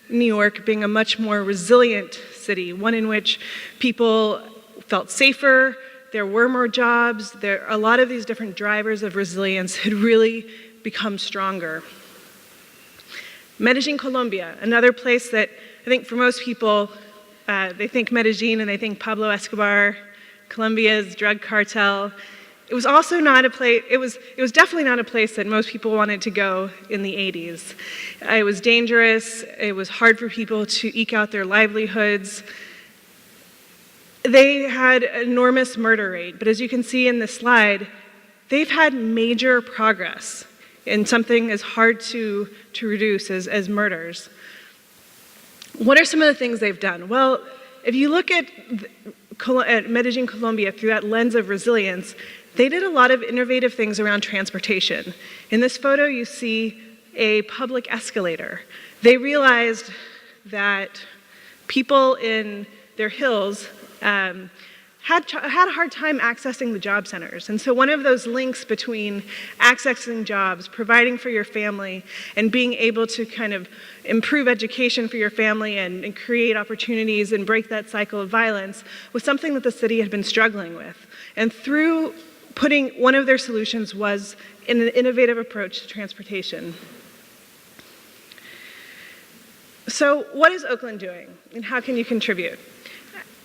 Speaker 5: New York being a much more resilient city, one in which people felt safer, there were more jobs, a lot of these different drivers of resilience had really become stronger. Medellin, Colombia, another place that I think for most people, they think Medellin and they think Pablo Escobar, Colombia's drug cartel. It was also not a place, it was definitely not a place that most people wanted to go in the 80s. It was dangerous, it was hard for people to eke out their livelihoods. They had an enormous murder rate, but as you can see in this slide, they've had major progress in something as hard to reduce as murders. What are some of the things they've done? Well, if you look at Medellin, Colombia through that lens of resilience, they did a lot of innovative things around transportation. In this photo, you see a public escalator. They realized that people in their hills had a hard time accessing the job centers. And so one of those links between accessing jobs, providing for your family, and being able to kind of improve education for your family and create opportunities and break that cycle of violence was something that the city had been struggling with. And through putting, one of their solutions was an innovative approach to transportation. So what is Oakland doing, and how can you contribute?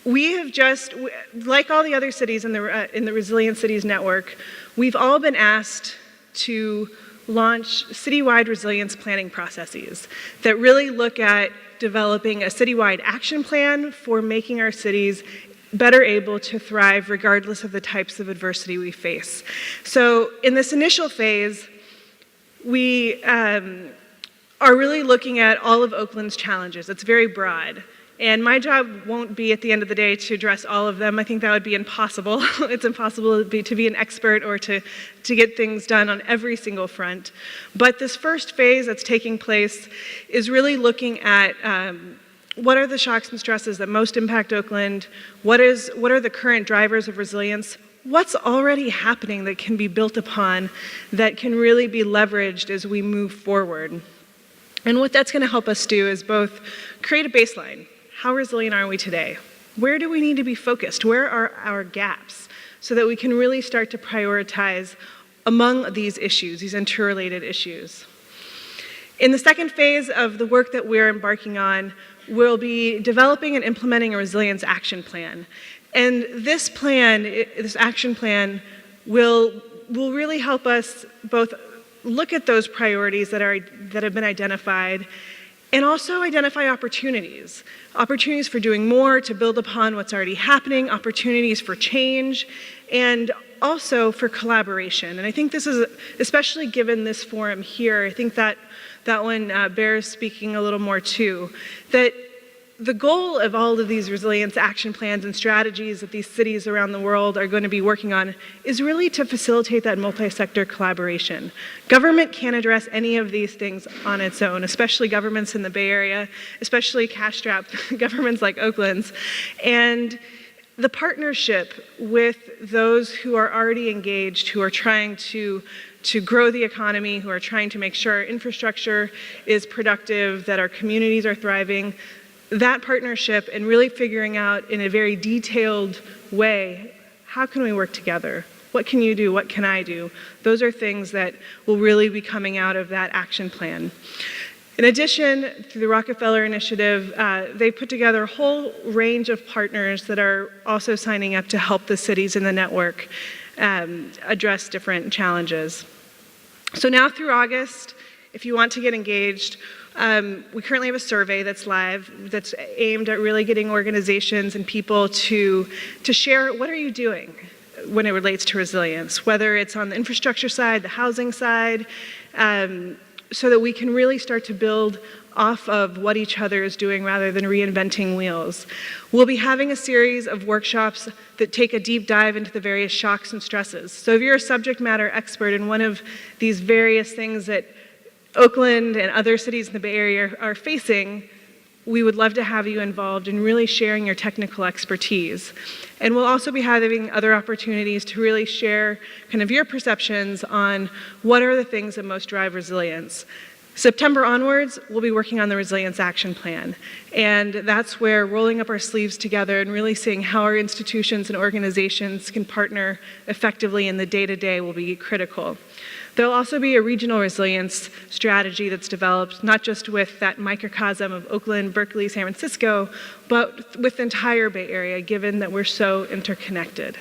Speaker 5: We have just, like all the other cities in the Resilient Cities Network, we've all been asked to launch citywide resilience planning processes that really look at developing a citywide action plan for making our cities better able to thrive regardless of the types of adversity we face. So in this initial phase, we are really looking at all of Oakland's challenges. It's very broad. And my job won't be at the end of the day to address all of them. I think that would be impossible. It's impossible to be an expert or to get things done on every single front. But this first phase that's taking place is really looking at what are the shocks and stresses that most impact Oakland? What are the current drivers of resilience? What's already happening that can be built upon, that can really be leveraged as we move forward? And what that's going to help us do is both create a baseline. How resilient are we today? Where do we need to be focused? Where are our gaps? So that we can really start to prioritize among these issues, these interrelated issues. In the second phase of the work that we're embarking on, we'll be developing and implementing a resilience action plan. And this plan, this action plan, will really help us both look at those priorities that have been identified, and also identify opportunities. Opportunities for doing more, to build upon what's already happening, opportunities for change, and also for collaboration. And I think this is, especially given this forum here, I think that one bears speaking a little more too. That the goal of all of these resilience action plans and strategies that these cities around the world are going to be working on is really to facilitate that multi-sector collaboration. Government can't address any of these things on its own, especially governments in the Bay Area, especially cash-strapped governments like Oakland's. And the partnership with those who are already engaged, who are trying to grow the economy, who are trying to make sure our infrastructure is productive, that our communities are thriving, that partnership and really figuring out in a very detailed way, how can we work together? What can you do? What can I do? Those are things that will really be coming out of that action plan. In addition, through the Rockefeller Initiative, they put together a whole range of partners that are also signing up to help the cities in the network address different challenges. So now through August, if you want to get engaged, we currently have a survey that's live that's aimed at really getting organizations and people to share what are you doing when it relates to resilience, whether it's on the infrastructure side, the housing side, so that we can really start to build off of what each other is doing rather than reinventing wheels. We'll be having a series of workshops that take a deep dive into the various shocks and stresses. So if you're a subject matter expert in one of these various things that Oakland and other cities in the Bay Area are facing, we would love to have you involved in really sharing your technical expertise. And we'll also be having other opportunities to really share kind of your perceptions on what are the things that most drive resilience. September onwards, we'll be working on the Resilience Action Plan. And that's where rolling up our sleeves together and really seeing how our institutions and organizations can partner effectively in the day-to-day will be critical. There'll also be a regional resilience strategy that's developed, not just with that microcosm of Oakland, Berkeley, San Francisco, but with the entire Bay Area, given that we're so interconnected.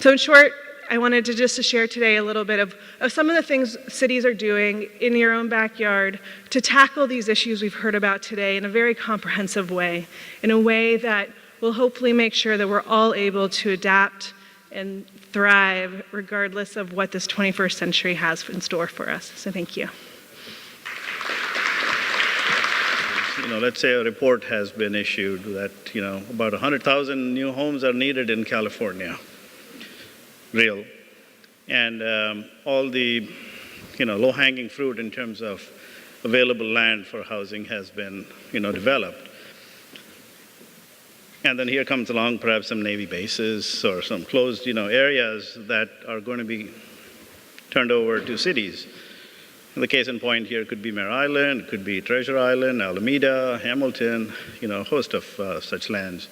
Speaker 5: So in short, I wanted to just share today a little bit of some of the things cities are doing in your own backyard to tackle these issues we've heard about today in a very comprehensive way, in a way that will hopefully make sure that we're all able to adapt and thrive regardless of what this 21st century has in store for us. So thank you.
Speaker 1: Let's say a report has been issued that, about 100,000 new homes are needed in California. Real. And all the, low-hanging fruit in terms of available land for housing has been, developed. And then here comes along perhaps some Navy bases or some closed, areas that are going to be turned over to cities. The case in point here could be Mare Island, it could be Treasure Island, Alameda, Hamilton, a host of such lands.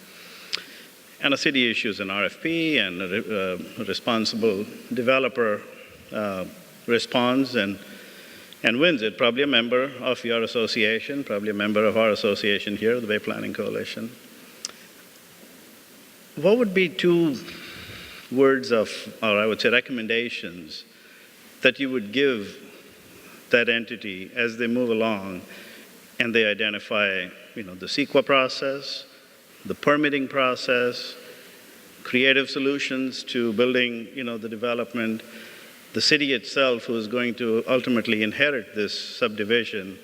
Speaker 1: and a city issues an RFP, and a responsible developer responds and wins it, probably a member of your association, probably a member of our association here, the Bay Planning Coalition. What would be 2 words of, or I would say recommendations, that you would give that entity as they move along and they identify, the CEQA process, the permitting process, creative solutions to building, the development, the city itself who is going to ultimately inherit this subdivision?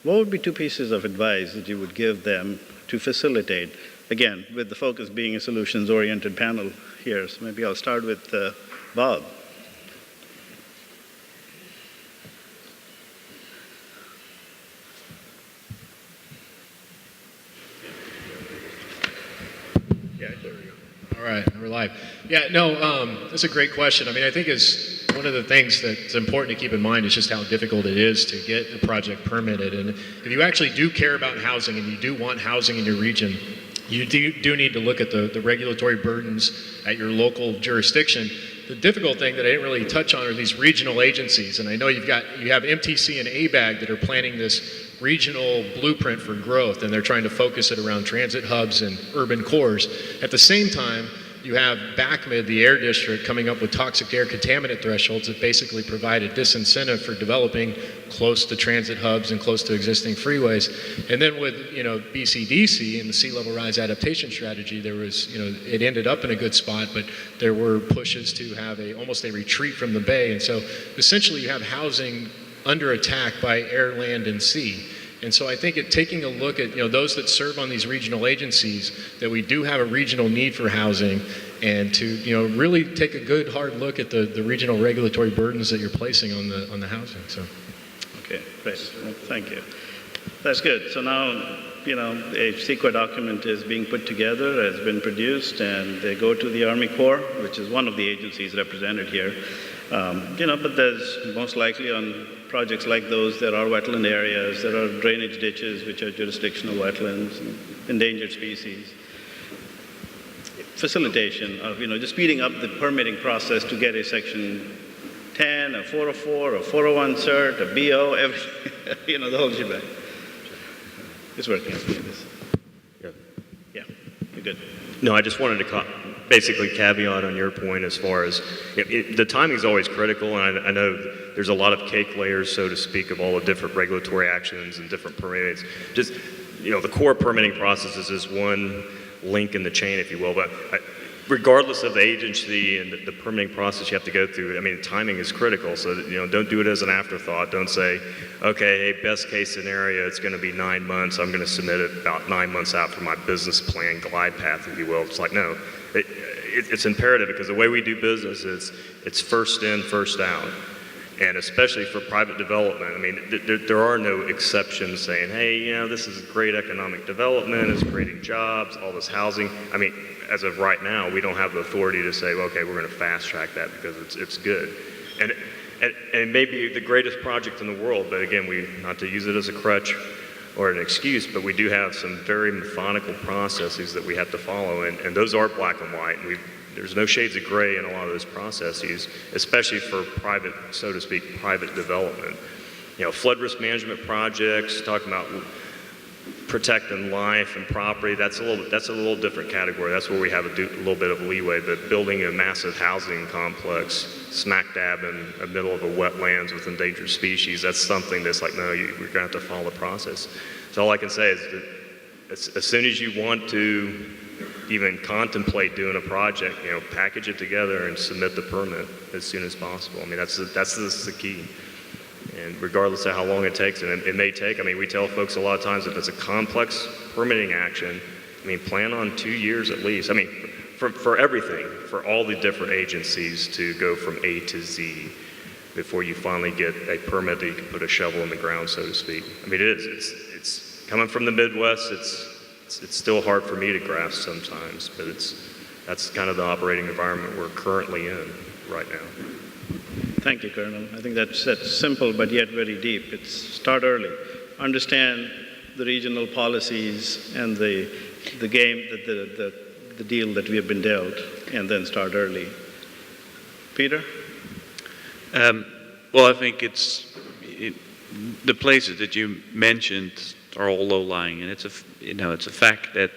Speaker 1: What would be 2 pieces of advice that you would give them to facilitate? Again, with the focus being a solutions-oriented panel here, so maybe I'll start with Bob.
Speaker 4: All right, we're live. Yeah, no, that's a great question. I mean, I think is one of the things that's important to keep in mind is just how difficult it is to get a project permitted. And if you actually do care about housing and you do want housing in your region, you do need to look at the regulatory burdens at your local jurisdiction. The difficult thing that I didn't really touch on are these regional agencies. And I know you have MTC and ABAG that are planning this regional blueprint for growth, and they're trying to focus it around transit hubs and urban cores. At the same time, you have BACMID, the air district, coming up with toxic air contaminant thresholds that basically provide a disincentive for developing close to transit hubs and close to existing freeways. And then with, BCDC and the sea level rise adaptation strategy, there was, it ended up in a good spot, but there were pushes to have almost a retreat from the bay. And so essentially you have housing under attack by air, land, and sea. And so I think taking a look at those that serve on these regional agencies, that we do have a regional need for housing, and to really take a good hard look at the regional regulatory burdens that you're placing on the housing. So.
Speaker 1: Okay, great. Well, thank you. That's good. So now a CEQA document is being put together, has been produced, and they go to the Army Corps, which is one of the agencies represented here. But there's most likely on projects like those, there are wetland areas, there are drainage ditches, which are jurisdictional wetlands, and endangered species. Facilitation of, just speeding up the permitting process to get a Section 10, a 404, a 401 cert, a BO, everything, the whole shebang. It's working. Yeah, you're good.
Speaker 2: No, I just wanted to basically caveat on your point as far as the timing is always critical, and I know there's a lot of cake layers, so to speak, of all the different regulatory actions and different permits. Just the core permitting process is just one link in the chain, if you will. But regardless of the agency and the permitting process you have to go through, I mean, timing is critical. So don't do it as an afterthought. Don't say, okay, hey, best case scenario, it's going to be 9 months. I'm going to submit it about 9 months out for my business plan glide path, if you will. It's like, no. It's imperative, because the way we do business is it's first in, first out. And especially for private development, I mean, there are no exceptions saying, hey, this is great economic development, it's creating jobs, all this housing. I mean, as of right now, we don't have the authority to say, well, okay, we're going to fast track that because it's good. And it may be the greatest project in the world, but again, not to use it as a crutch or an excuse, but we do have some very methodical processes that we have to follow, and those are black and white. And there's no shades of gray in a lot of those processes, especially for private, so to speak, private development. Flood risk management projects, talking about protecting life and property, that's a little different category. That's where we have a little bit of leeway. But building a massive housing complex smack dab in the middle of a wetlands with endangered species, that's something that's like, no, we're going to have to follow the process. So all I can say is that as soon as you want to even contemplate doing a project, package it together and submit the permit as soon as possible. I mean, that's the key. And regardless of how long it takes, and it may take, I mean, we tell folks a lot of times if it's a complex permitting action, I mean, plan on 2 years at least. I mean, for everything, for all the different agencies to go from A to Z before you finally get a permit that you can put a shovel in the ground, so to speak. I mean, it's coming from the Midwest, it's still hard for me to grasp sometimes, but that's kind of the operating environment we're currently in right now.
Speaker 1: Thank you, Colonel. I think that's simple but yet very deep. It's start early. Understand the regional policies and the game, the the deal that we have been dealt and then start early. Peter?
Speaker 3: Well, I think the places that you mentioned are all low-lying, and it's a fact that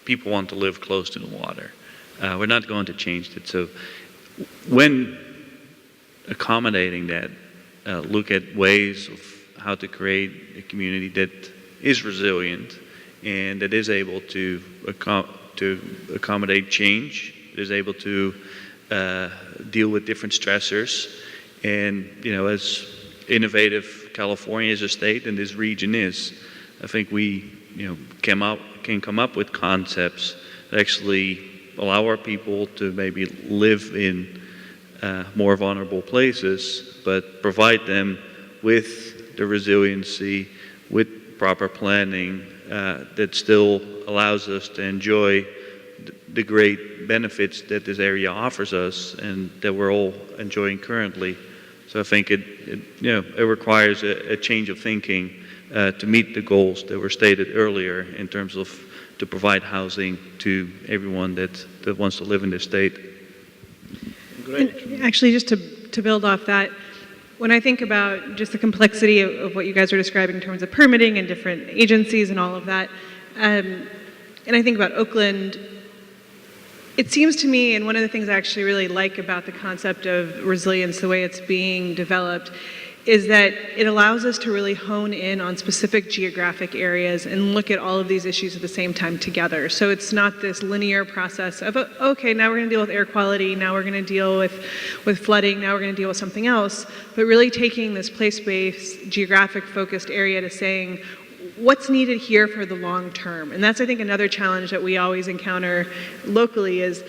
Speaker 3: people want to live close to the water. We're not going to change it. So when accommodating that, look at ways of how to create a community that is resilient and that is able to accommodate change, that is able to deal with different stressors. And, as innovative California as a state and this region is, I think we, can come up with concepts that actually allow our people to maybe live in more vulnerable places, but provide them with the resiliency, with proper planning that still allows us to enjoy the great benefits that this area offers us and that we're all enjoying currently. So I think it requires a change of thinking to meet the goals that were stated earlier in terms of to provide housing to everyone that wants to live in this state.
Speaker 1: Great.
Speaker 5: And actually, just to build off that, when I think about just the complexity of what you guys are describing in terms of permitting and different agencies and all of that, and I think about Oakland, it seems to me, and one of the things I actually really like about the concept of resilience, the way it's being developed, is that it allows us to really hone in on specific geographic areas and look at all of these issues at the same time together. So it's not this linear process of, okay, now we're going to deal with air quality, now we're going to deal with flooding, now we're going to deal with something else, but really taking this place-based, geographic-focused area to saying, what's needed here for the long term? And that's, I think, another challenge that we always encounter locally is,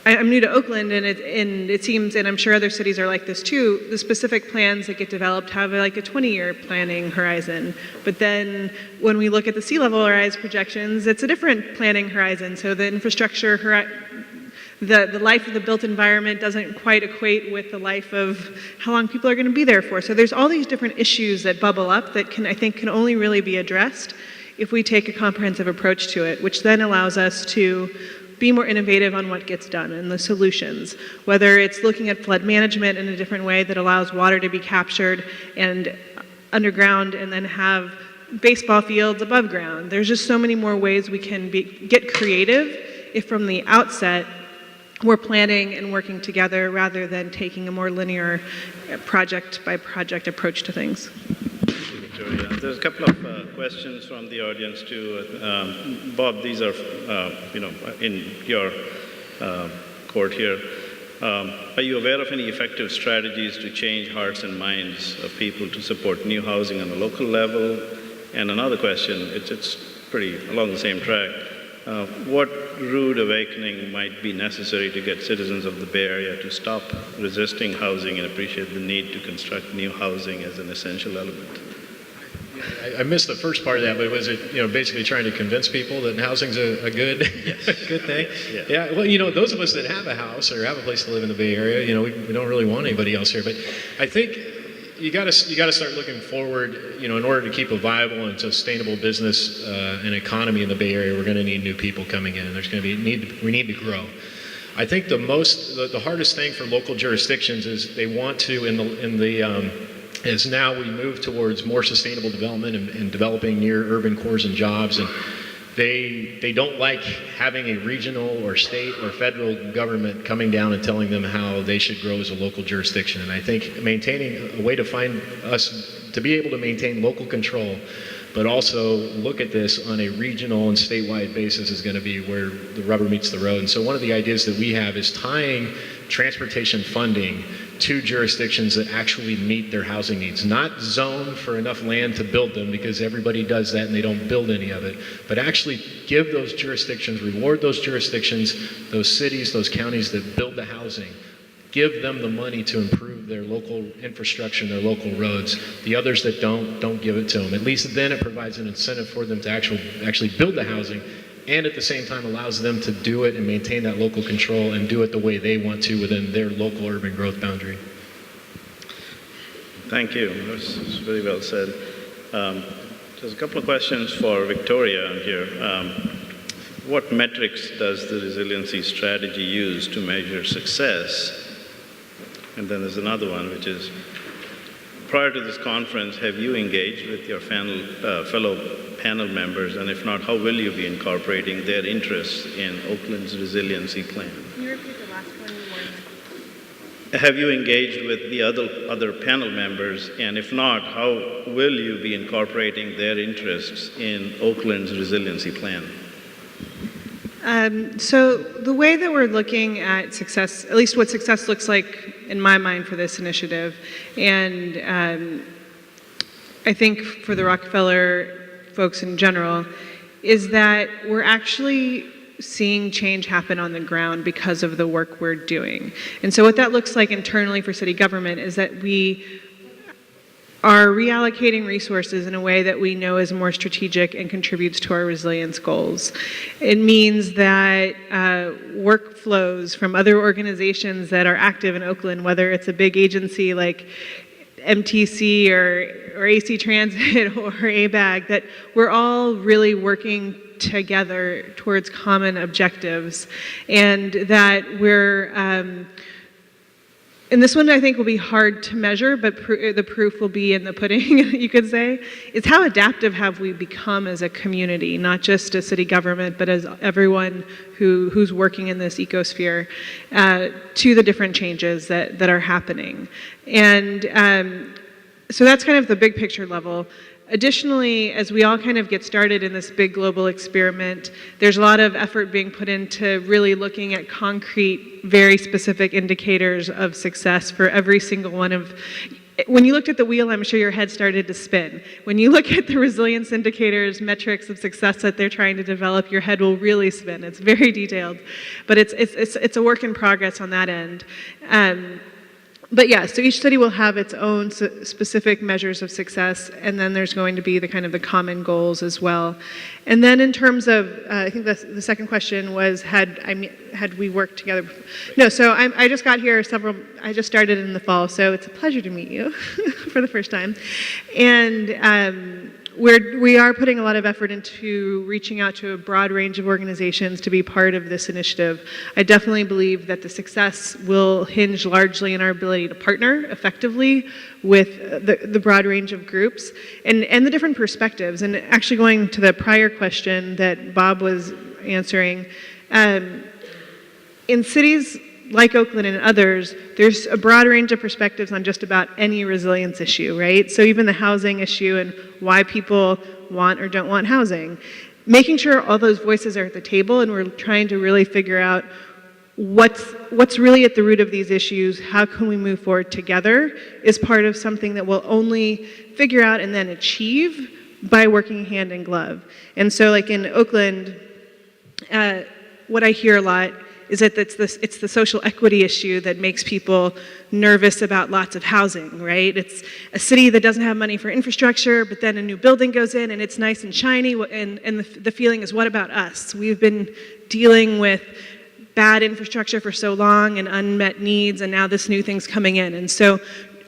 Speaker 5: I'm new to Oakland, and it seems, and I'm sure other cities are like this too, the specific plans that get developed have like a 20-year planning horizon. But then when we look at the sea level rise projections, it's a different planning horizon. So the infrastructure, the life of the built environment doesn't quite equate with the life of how long people are going to be there for. So there's all these different issues that bubble up that I think can only really be addressed if we take a comprehensive approach to it, which then allows us to be more innovative on what gets done and the solutions, whether it's looking at flood management in a different way that allows water to be captured and underground and then have baseball fields above ground. There's just so many more ways we can get creative if from the outset we're planning and working together rather than taking a more linear project by project approach to things.
Speaker 1: Victoria. There's a couple of questions from the audience too. Bob, these are, in your court here. Are you aware of any effective strategies to change hearts and minds of people to support new housing on a local level? And another question, it's pretty along the same track. What rude awakening might be necessary to get citizens of the Bay Area to stop resisting housing and appreciate the need to construct new housing as an essential element?
Speaker 4: I missed the first part of that, but was it, basically trying to convince people that housing's a good, good thing? Yeah. Well, those of us that have a house or have a place to live in the Bay Area, we don't really want anybody else here. But I think you got to start looking forward. In order to keep a viable and sustainable business and economy in the Bay Area, we're going to need new people coming in. There's going to be we need to grow. I think the hardest thing for local jurisdictions is they want to as now we move towards more sustainable development and developing near urban cores and jobs, and they don't like having a regional or state or federal government coming down and telling them how they should grow as a local jurisdiction. And I think maintaining a way to find us to be able to maintain local control, but also look at this on a regional and statewide basis is going to be where the rubber meets the road. And so one of the ideas that we have is tying transportation funding to jurisdictions that actually meet their housing needs, not zone for enough land to build them because everybody does that and they don't build any of it, but actually give those jurisdictions, reward those jurisdictions, those cities, those counties that build the housing, give them the money to improve their local infrastructure and their local roads. The others that don't give it to them. At least then it provides an incentive for them to actually build the housing, and at the same time allows them to do it and maintain that local control and do it the way they want to within their local urban growth boundary.
Speaker 1: Thank you. That's very well said. There's a couple of questions for Victoria here. what metrics does the resiliency strategy use to measure success? And then there's another one, which is, prior to this conference, have you engaged with your fellow panel members? And if not, how will you be incorporating their interests in Oakland's resiliency plan?
Speaker 5: Can you repeat the last one?
Speaker 1: Have you engaged with the other panel members? And if not, how will you be incorporating their interests in Oakland's resiliency plan?
Speaker 5: So the way that we're looking at success, at least what success looks like in my mind for this initiative, and I think for the Rockefeller folks in general, is that we're actually seeing change happen on the ground because of the work we're doing. And so what that looks like internally for city government is that we are reallocating resources in a way that we know is more strategic and contributes to our resilience goals. It means that workflows from other organizations that are active in Oakland, whether it's a big agency like MTC or AC Transit or ABAG, that we're all really working together towards common objectives, and that we're and this one I think will be hard to measure, but the proof will be in the pudding, you could say, is how adaptive have we become as a community, not just a city government, but as everyone who's working in this ecosphere to the different changes that are happening. And so that's kind of the big picture level. Additionally, as we all kind of get started in this big global experiment, there's a lot of effort being put into really looking at concrete, very specific indicators of success for every single one of. When you looked at the wheel, I'm sure your head started to spin. When you look at the resilience indicators, metrics of success that they're trying to develop, your head will really spin. It's very detailed, but it's a work in progress on that end. But yeah, so each city will have its own specific measures of success, and then there's going to be the kind of the common goals as well. And then in terms of, I think the second question was, had we worked together? No, so I just got here I just started in the fall, so it's a pleasure to meet you for the first time. And we are putting a lot of effort into reaching out to a broad range of organizations to be part of this initiative. I definitely believe that the success will hinge largely in our ability to partner effectively with the broad range of groups and the different perspectives. And actually going to the prior question that Bob was answering, in cities like Oakland and others, there's a broad range of perspectives on just about any resilience issue, right? So even the housing issue and why people want or don't want housing. Making sure all those voices are at the table and we're trying to really figure out what's really at the root of these issues, how can we move forward together, is part of something that we'll only figure out and then achieve by working hand in glove. And so like in Oakland, what I hear a lot is that it's the social equity issue that makes people nervous about lots of housing, right? It's a city that doesn't have money for infrastructure, but then a new building goes in and it's nice and shiny, and the feeling is, what about us? We've been dealing with bad infrastructure for so long and unmet needs, and now this new thing's coming in. And so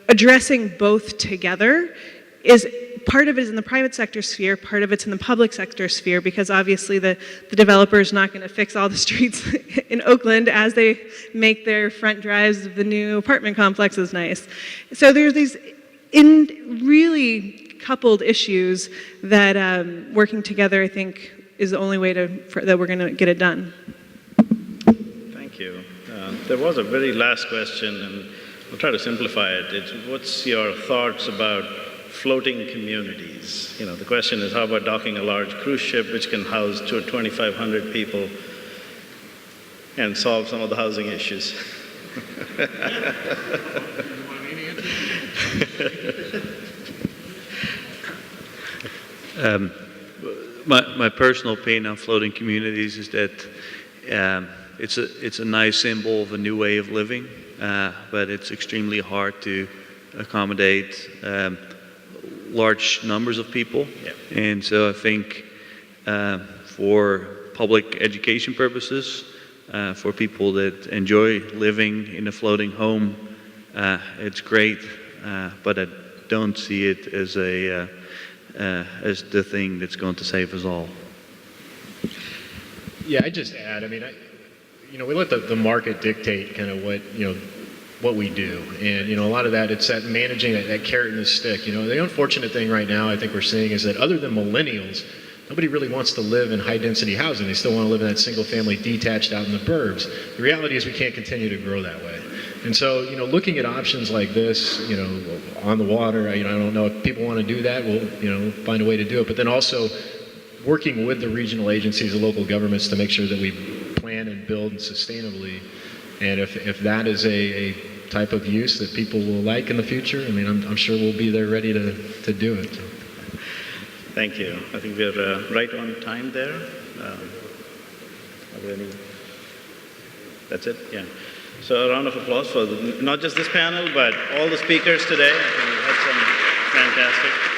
Speaker 5: addressing both together is, part of it is in the private sector sphere, part of it's in the public sector sphere, because obviously the developer is not going to fix all the streets in Oakland as they make their front drives of the new apartment complexes nice. So there's these really coupled issues that working together, I think, is the only way that we're going to get it done.
Speaker 1: Thank you. There was a very last question, and I'll try to simplify it. What's your thoughts about floating communities? You know, the question is, how about docking a large cruise ship which can house 2,500 people and solve some of the housing issues?
Speaker 3: My personal opinion on floating communities is that it's a nice symbol of a new way of living, but it's extremely hard to accommodate large numbers of people.
Speaker 1: Yeah.
Speaker 3: And so I think for public education purposes, for people that enjoy living in a floating home, it's great, but I don't see it as as the thing that's going to save us all.
Speaker 4: Yeah, I just add, I mean, we let the market dictate kind of what we do. And, a lot of that, it's that managing that carrot and the stick. The unfortunate thing right now I think we're seeing is that other than millennials, nobody really wants to live in high density housing. They still want to live in that single family detached out in the burbs. The reality is we can't continue to grow that way. And so, looking at options like this, on the water, I don't know if people want to do that, we'll, find a way to do it. But then also working with the regional agencies, the local governments to make sure that we plan and build sustainably. And if that is a type of use that people will like in the future, I mean, I'm sure we'll be there ready to do it. So.
Speaker 1: Thank you. I think we're right on time there. Are there any? That's it? Yeah. So a round of applause for not just this panel, but all the speakers today. I think we've had some fantastic.